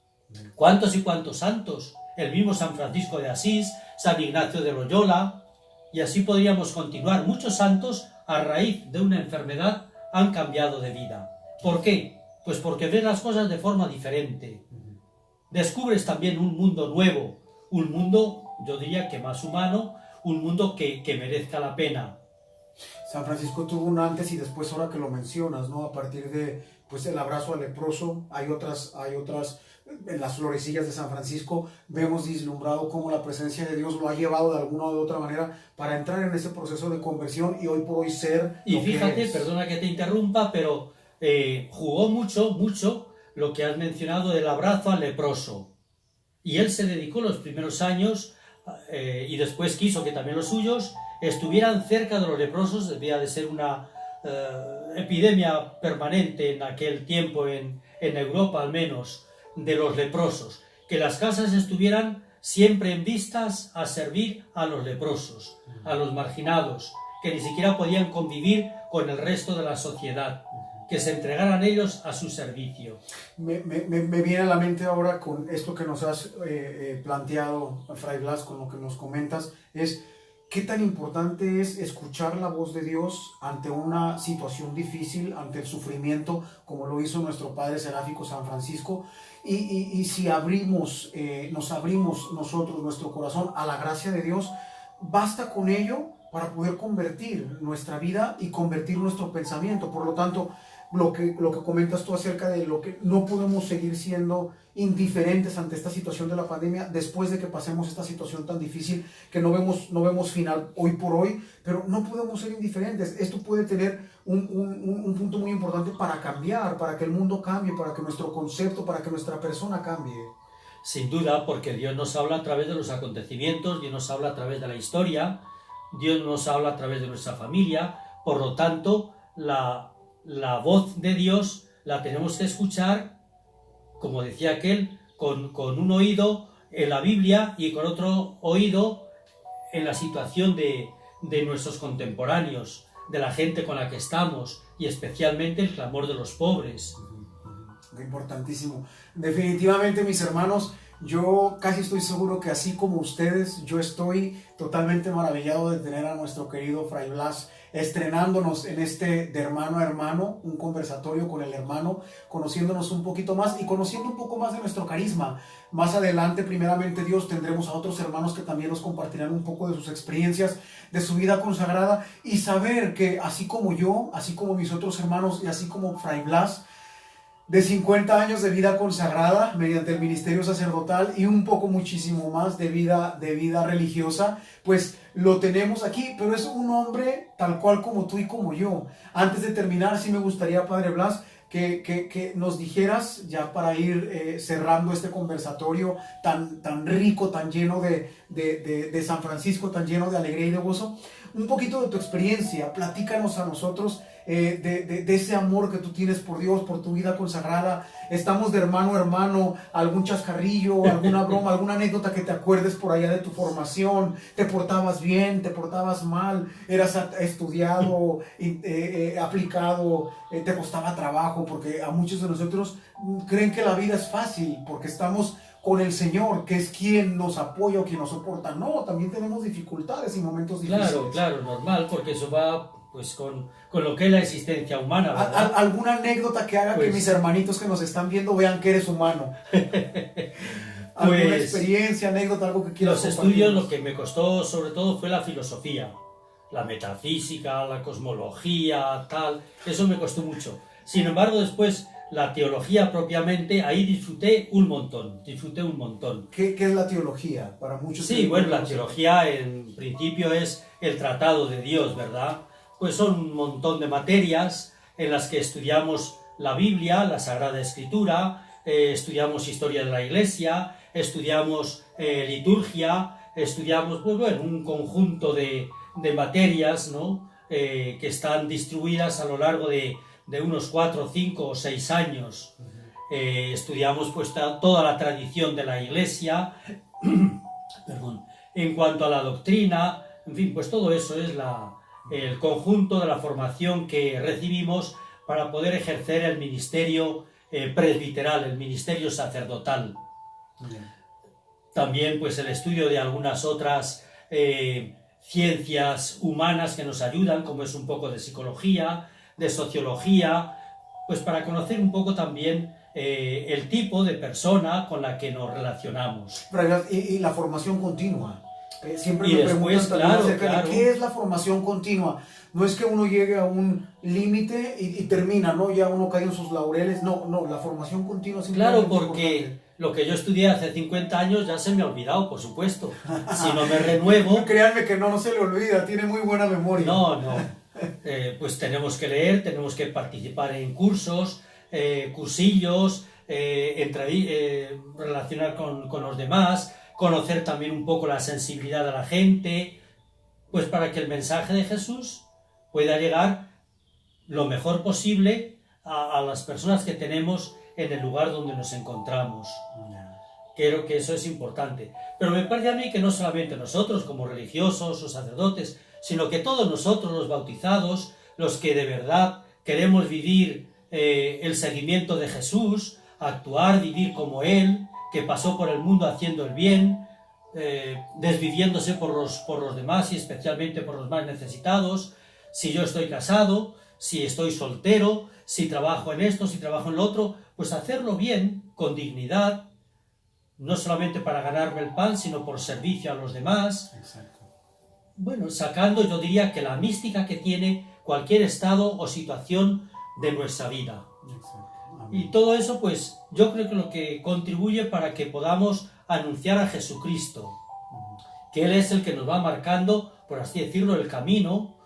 ¿Cuántos y cuántos santos? El mismo San Francisco de Asís, San Ignacio de Loyola, y así podríamos continuar. Muchos santos, a raíz de una enfermedad, han cambiado de vida. ¿Por qué? Pues porque ves las cosas de forma diferente. Descubres también un mundo nuevo, un mundo, yo diría que más humano, un mundo que merezca la pena. San Francisco tuvo un antes y después, ahora que lo mencionas, ¿no? A partir de pues el abrazo al leproso, hay otras, en las florecillas de San Francisco vemos vislumbrado cómo la presencia de Dios lo ha llevado de alguna u otra manera para entrar en ese proceso de conversión y hoy por hoy ser. Y fíjate, perdona que te interrumpa, pero jugó mucho lo que has mencionado del abrazo al leproso. Y él se dedicó los primeros años y después quiso que también los suyos estuvieran cerca de los leprosos. Debía de ser una epidemia permanente en aquel tiempo, en Europa al menos, de los leprosos. Que las casas estuvieran siempre en vistas a servir a los leprosos, a los marginados, que ni siquiera podían convivir con el resto de la sociedad, que se entregaran ellos a su servicio. Me viene a la mente ahora con esto que nos has planteado, Fray Blas, con lo que nos comentas, es qué tan importante es escuchar la voz de Dios ante una situación difícil, ante el sufrimiento, como lo hizo nuestro Padre Seráfico San Francisco, y si nos abrimos nosotros nuestro corazón a la gracia de Dios, basta con ello para poder convertir nuestra vida y convertir nuestro pensamiento. Por lo tanto, lo que comentas tú acerca de lo que no podemos seguir siendo indiferentes ante esta situación de la pandemia después de que pasemos esta situación tan difícil que no vemos final hoy por hoy, pero no podemos ser indiferentes. Esto puede tener un punto muy importante para cambiar, para que el mundo cambie, para que nuestro concepto, para que nuestra persona cambie. Sin duda, porque Dios nos habla a través de los acontecimientos, Dios nos habla a través de la historia, Dios nos habla a través de nuestra familia. Por lo tanto, la voz de Dios la tenemos que escuchar, como decía aquel, con un oído en la Biblia y con otro oído en la situación de nuestros contemporáneos, de la gente con la que estamos, y especialmente el clamor de los pobres. Importantísimo. Definitivamente, mis hermanos, yo casi estoy seguro que así como ustedes, yo estoy totalmente maravillado de tener a nuestro querido Fray Blas estrenándonos en este de hermano a hermano, un conversatorio con el hermano, conociéndonos un poquito más y conociendo un poco más de nuestro carisma. Más adelante, primeramente Dios, tendremos a otros hermanos que también nos compartirán un poco de sus experiencias, de su vida consagrada, y saber que así como yo, así como mis otros hermanos y así como Fray Blas, de 50 años de vida consagrada mediante el ministerio sacerdotal y un poco muchísimo más de vida religiosa, pues lo tenemos aquí, pero es un hombre tal cual como tú y como yo. Antes de terminar, sí me gustaría, Padre Blas, que nos dijeras, ya para ir cerrando este conversatorio tan rico, tan lleno de San Francisco, tan lleno de alegría y de gozo, un poquito de tu experiencia. Platícanos a nosotros de ese amor que tú tienes por Dios, por tu vida consagrada. Estamos de hermano a hermano. Algún chascarrillo, alguna broma, alguna anécdota que te acuerdes por allá de tu formación. ¿Te portabas bien? ¿Te portabas mal? ¿Eras estudiado, aplicado? ¿Te costaba trabajo? Porque a muchos de nosotros creen que la vida es fácil porque estamos con el Señor, que es quien nos apoya o quien nos soporta. No, también tenemos dificultades y momentos difíciles. Claro, normal, porque eso va pues con lo que es la existencia humana, ¿verdad? ¿Alguna anécdota que haga que mis hermanitos que nos están viendo vean que eres humano? ¿Alguna experiencia, anécdota, algo que quieras compartir? Los estudios, lo que me costó sobre todo fue la filosofía, la metafísica, la cosmología, tal, eso me costó mucho. Sin embargo, después la teología propiamente, ahí disfruté un montón. ¿Qué es la teología? Para muchos. Sí, bueno, la teología en principio es el tratado de Dios, ¿verdad? Pues son un montón de materias en las que estudiamos la Biblia, la Sagrada Escritura, estudiamos historia de la Iglesia, estudiamos liturgia, estudiamos, pues bueno, un conjunto de materias, ¿no? Que están distribuidas a lo largo de unos 4, 5 o 6 años. Estudiamos pues toda la tradición de la Iglesia, perdón, en cuanto a la doctrina, en fin, pues todo eso es el conjunto de la formación que recibimos para poder ejercer el ministerio presbiteral, el ministerio sacerdotal. También pues el estudio de algunas otras ciencias humanas que nos ayudan, como es un poco de psicología, de sociología, pues para conocer un poco también el tipo de persona con la que nos relacionamos. Y la formación continua. Siempre me preguntan también acerca de qué es la formación continua. No es que uno llegue a un límite y termina, ¿no? Ya uno cae en sus laureles. No, la formación continua. Claro, porque lo que yo estudié hace 50 años ya se me ha olvidado, por supuesto. Si no me renuevo... Créanme que no se le olvida, tiene muy buena memoria. No. Pues tenemos que leer, tenemos que participar en cursos, cursillos, relacionar con los demás, conocer también un poco la sensibilidad de la gente, pues para que el mensaje de Jesús pueda llegar lo mejor posible a las personas que tenemos en el lugar donde nos encontramos. Creo que eso es importante. Pero me parece a mí que no solamente nosotros como religiosos o sacerdotes, sino que todos nosotros los bautizados, los que de verdad queremos vivir el seguimiento de Jesús, actuar, vivir como Él, que pasó por el mundo haciendo el bien, desviviéndose por los demás y especialmente por los más necesitados. Si yo estoy casado, si estoy soltero, si trabajo en esto, si trabajo en lo otro, pues hacerlo bien, con dignidad, no solamente para ganarme el pan, sino por servicio a los demás. Exacto. bueno, sacando, yo diría que la mística que tiene cualquier estado o situación de nuestra vida. Exacto. Y Amén. todo eso, pues, yo creo que lo que contribuye para que podamos anunciar a Jesucristo, que Él es el que nos va marcando, por así decirlo, el camino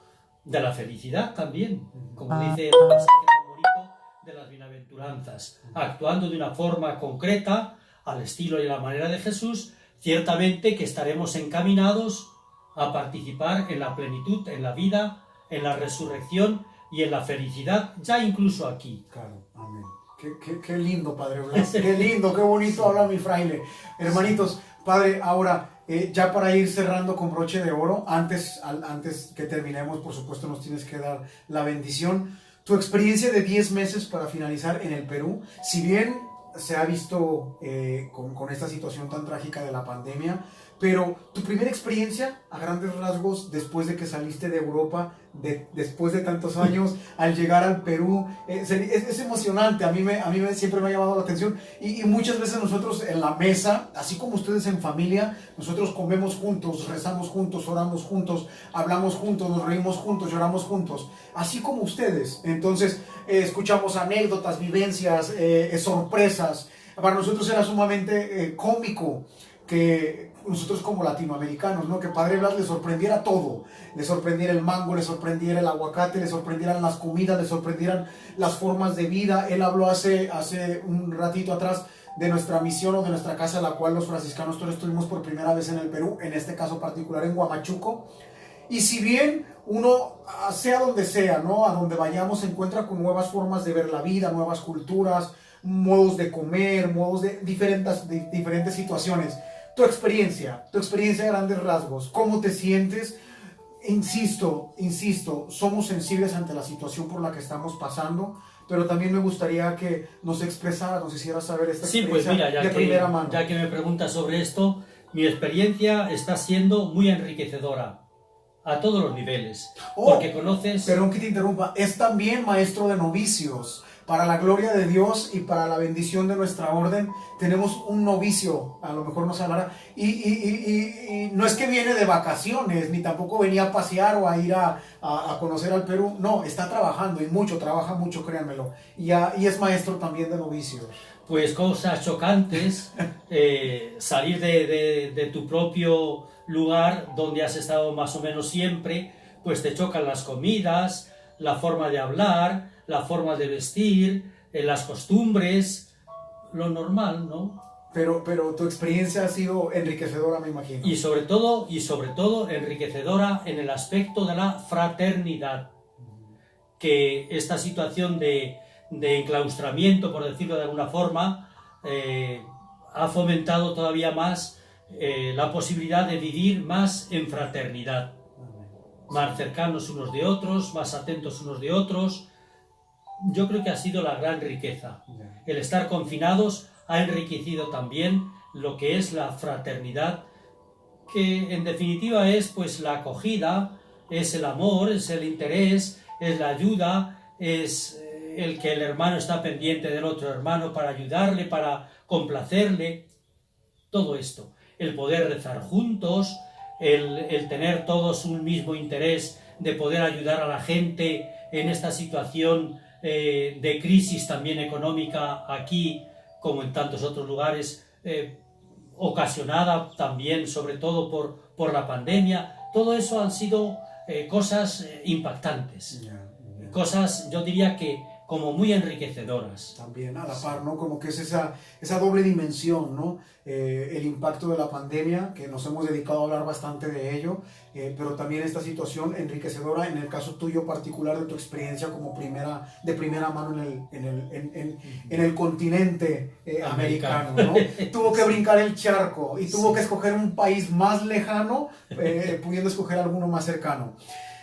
de la felicidad también, como dice el pasaje tan bonito de las bienaventuranzas, actuando de una forma concreta, al estilo y a la manera de Jesús, ciertamente que estaremos encaminados a participar en la plenitud, en la vida, en la resurrección y en la felicidad, ya incluso aquí. Claro, amén. Qué lindo, Padre Blas, qué lindo, qué bonito habla mi fraile. Hermanitos, Padre, ahora, ya para ir cerrando con broche de oro, antes que terminemos, por supuesto, nos tienes que dar la bendición. Tu experiencia de 10 meses para finalizar en el Perú, si bien se ha visto con esta situación tan trágica de la pandemia, pero tu primera experiencia, a grandes rasgos, después de que saliste de Europa, después de tantos años, al llegar al Perú, es emocionante. A mí siempre me ha llamado la atención. Y muchas veces nosotros en la mesa, así como ustedes en familia, nosotros comemos juntos, rezamos juntos, oramos juntos, hablamos juntos, nos reímos juntos, lloramos juntos, así como ustedes. Entonces, escuchamos anécdotas, vivencias, sorpresas. Para nosotros era sumamente cómico que nosotros como latinoamericanos, ¿no? Que Padre Blas le sorprendiera todo, le sorprendiera el mango, le sorprendiera el aguacate, le sorprendieran las comidas, le sorprendieran las formas de vida. Él habló hace un ratito atrás de nuestra misión o de nuestra casa, la cual los franciscanos todos estuvimos por primera vez en el Perú, en este caso particular en Huamachuco. Y si bien uno, sea donde sea, ¿no? A donde vayamos, se encuentra con nuevas formas de ver la vida, nuevas culturas, modos de comer, modos de diferentes situaciones. Tu experiencia a grandes rasgos, ¿cómo te sientes? Insisto, somos sensibles ante la situación por la que estamos pasando, pero también me gustaría que nos expresaras, nos hicieras saber esta experiencia Sí, pues mira, de primera mano. Ya que me preguntas sobre esto, mi experiencia está siendo muy enriquecedora a todos los niveles, porque conoces... Perdón que te interrumpa, es también maestro de novicios. Para la gloria de Dios y para la bendición de nuestra orden, tenemos un novicio, a lo mejor nos hablará, y no es que viene de vacaciones, ni tampoco venía a pasear o a ir a conocer al Perú, no, está trabajando y mucho, trabaja mucho, créanmelo, y es maestro también de novicios. Pues cosas chocantes, salir de tu propio lugar donde has estado más o menos siempre, pues te chocan las comidas, la forma de hablar, la forma de vestir, las costumbres, lo normal, ¿no? Pero tu experiencia ha sido enriquecedora, me imagino. Y sobre todo enriquecedora en el aspecto de la fraternidad, que esta situación de enclaustramiento, por decirlo de alguna forma, ha fomentado todavía más la posibilidad de vivir más en fraternidad, más cercanos unos de otros, más atentos unos de otros. Yo creo que ha sido la gran riqueza. El estar confinados ha enriquecido también lo que es la fraternidad, que en definitiva es pues la acogida, es el amor, es el interés, es la ayuda, es el que el hermano está pendiente del otro hermano para ayudarle, para complacerle, todo esto. El poder rezar juntos, el tener todos un mismo interés de poder ayudar a la gente en esta situación de crisis también económica aquí como en tantos otros lugares, ocasionada también sobre todo por la pandemia. Todo eso han sido cosas impactantes, cosas yo diría que como muy enriquecedoras. También a la par, ¿no? Como que es esa doble dimensión, ¿no? El impacto de la pandemia, que nos hemos dedicado a hablar bastante de ello, pero también esta situación enriquecedora en el caso tuyo particular de tu experiencia como de primera mano en el continente americano, ¿no? Tuvo que brincar el charco y tuvo que escoger un país más lejano, pudiendo escoger alguno más cercano.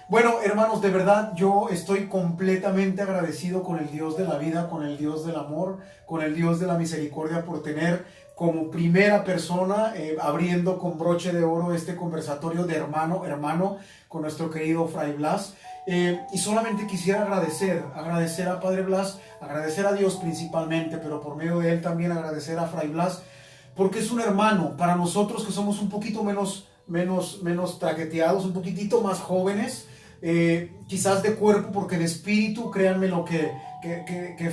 Bueno, hermanos, de verdad yo estoy completamente agradecido con el Dios de la vida, con el Dios del amor, con el Dios de la misericordia por tener como primera persona abriendo con broche de oro este conversatorio de hermano con nuestro querido Fray Blas. Y solamente quisiera agradecer a Padre Blas, agradecer a Dios principalmente, pero por medio de él también agradecer a Fray Blas, porque es un hermano para nosotros que somos un poquito menos menos traqueteados, un poquitito más jóvenes, quizás de cuerpo, porque de espíritu, créanme lo que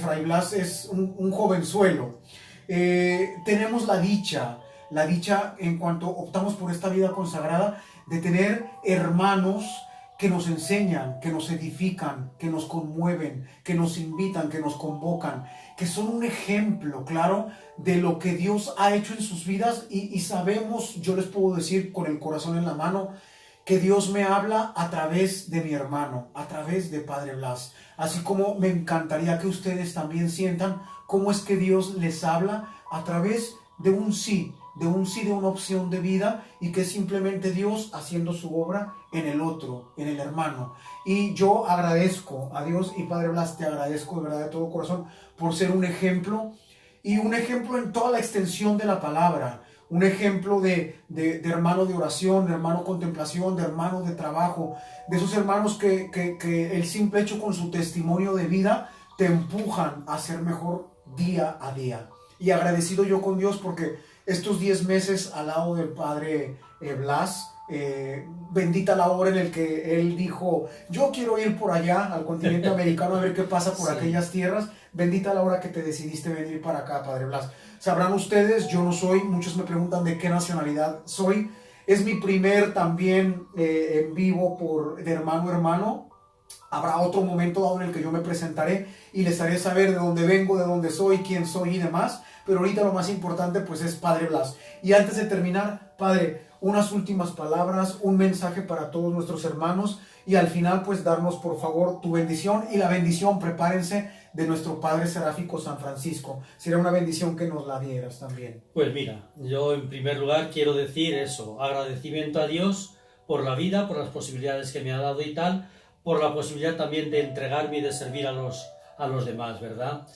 Fray Blas es un jovenzuelo. Tenemos la dicha en cuanto optamos por esta vida consagrada, de tener hermanos que nos enseñan, que nos edifican, que nos conmueven, que nos invitan, que nos convocan, que son un ejemplo claro de lo que Dios ha hecho en sus vidas, y sabemos, yo les puedo decir con el corazón en la mano, que Dios me habla a través de mi hermano, a través de Padre Blas. Así como me encantaría que ustedes también sientan cómo es que Dios les habla a través de un sí, de una opción de vida, y que es simplemente Dios haciendo su obra en el otro, en el hermano. Y yo agradezco a Dios, y Padre Blas, te agradezco de verdad de todo corazón por ser un ejemplo, y un ejemplo en toda la extensión de la palabra, un ejemplo de hermano de oración, de hermano contemplación, de hermano de trabajo, de esos hermanos que el simple hecho con su testimonio de vida te empujan a ser mejor día a día. Y agradecido yo con Dios porque estos 10 meses al lado del Padre Blas, bendita la hora en el que él dijo, yo quiero ir por allá al continente americano a ver qué pasa por aquellas tierras. Bendita la hora que te decidiste venir para acá, Padre Blas. Sabrán ustedes, yo no soy, muchos me preguntan de qué nacionalidad soy. Es mi primer también en vivo de hermano a hermano. Habrá otro momento dado en el que yo me presentaré y les haré saber de dónde vengo, de dónde soy, quién soy y demás. Pero ahorita lo más importante pues es Padre Blas. Y antes de terminar, Padre, unas últimas palabras, un mensaje para todos nuestros hermanos, y al final pues darnos por favor tu bendición y la bendición, prepárense, de nuestro Padre Seráfico San Francisco. Sería una bendición que nos la dieras también. Pues mira, yo en primer lugar quiero decir eso, agradecimiento a Dios por la vida, por las posibilidades que me ha dado y tal, por la posibilidad también de entregarme y de servir a los demás, ¿verdad?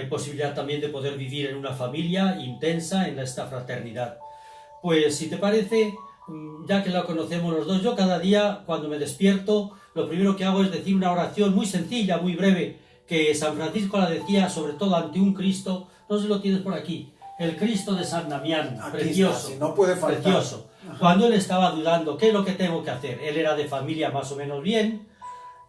Posibilidad también de poder vivir en una familia intensa en esta fraternidad. Pues si te parece, ya que la conocemos los dos, yo cada día cuando me despierto lo primero que hago es decir una oración muy sencilla, muy breve, que San Francisco la decía sobre todo ante un Cristo, no sé si lo tienes por aquí, el Cristo de San Damián, aquí precioso, está, si no puede faltar. Precioso. Ajá. Cuando él estaba dudando, ¿qué es lo que tengo que hacer? Él era de familia más o menos bien,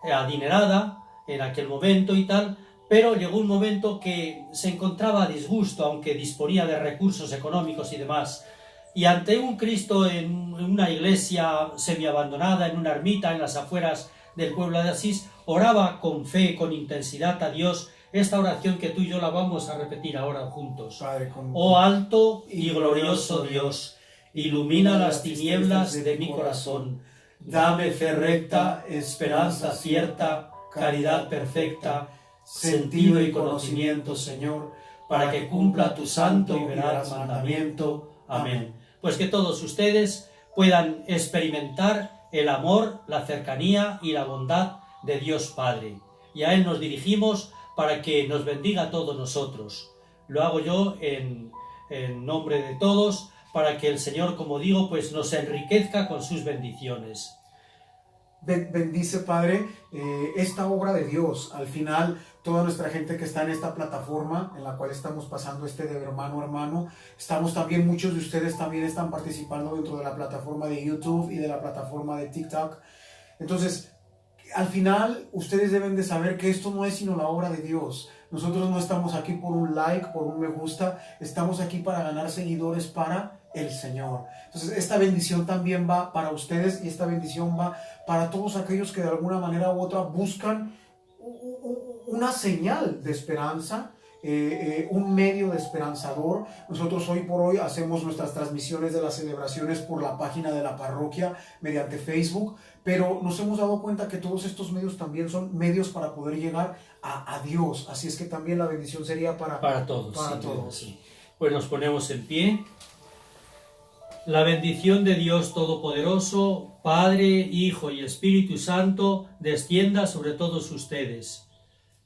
adinerada en aquel momento y tal, pero llegó un momento que se encontraba a disgusto, aunque disponía de recursos económicos y demás, y ante un Cristo en una iglesia semiabandonada, en una ermita en las afueras del pueblo de Asís, oraba con fe, con intensidad a Dios, esta oración que tú y yo la vamos a repetir ahora juntos. Padre, oh alto y glorioso Dios, ilumina las tinieblas de mi corazón, dame fe recta, esperanza cierta, caridad perfecta, sentido y conocimiento, Señor, para que cumpla tu santo y veraz mandamiento. Amén. Pues que todos ustedes puedan experimentar el amor, la cercanía y la bondad de Dios Padre. Y a Él nos dirigimos para que nos bendiga a todos nosotros. Lo hago yo en nombre de todos, para que el Señor, como digo, pues nos enriquezca con sus bendiciones. Bendice, Padre, esta obra de Dios. Al final, toda nuestra gente que está en esta plataforma en la cual estamos pasando de hermano a hermano, estamos también, muchos de ustedes también están participando dentro de la plataforma de YouTube y de la plataforma de TikTok. Entonces, al final, ustedes deben de saber que esto no es sino la obra de Dios. Nosotros no estamos aquí por un like, por un me gusta, estamos aquí para ganar seguidores para el Señor. Entonces esta bendición también va para ustedes, y esta bendición va para todos aquellos que de alguna manera u otra buscan una señal de esperanza, un medio de esperanzador. Nosotros hoy por hoy hacemos nuestras transmisiones de las celebraciones por la página de la parroquia mediante Facebook, pero nos hemos dado cuenta que todos estos medios también son medios para poder llegar a Dios. Así es que también la bendición sería para todos. Para sí, todos. Sí. Pues nos ponemos en pie. La bendición de Dios Todopoderoso, Padre, Hijo y Espíritu Santo, descienda sobre todos ustedes.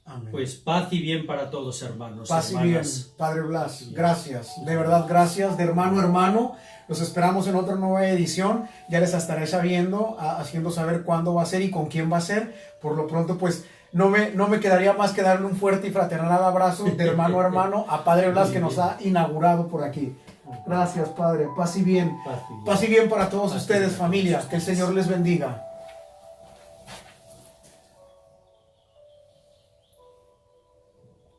Amén. Pues paz y bien para todos, hermanos. Paz y bien, Padre Blas. Gracias, de verdad, gracias, de hermano a hermano. Los esperamos en otra nueva edición. Ya les estaré sabiendo, haciendo saber cuándo va a ser y con quién va a ser. Por lo pronto, pues, no me quedaría más que darle un fuerte y fraternal abrazo de hermano a hermano a Padre Blas, que nos ha inaugurado por aquí. Gracias, Padre. Paz y bien. Paz y bien. Paz y bien para todos Paz y ustedes, bien. familia. Que el Señor les bendiga.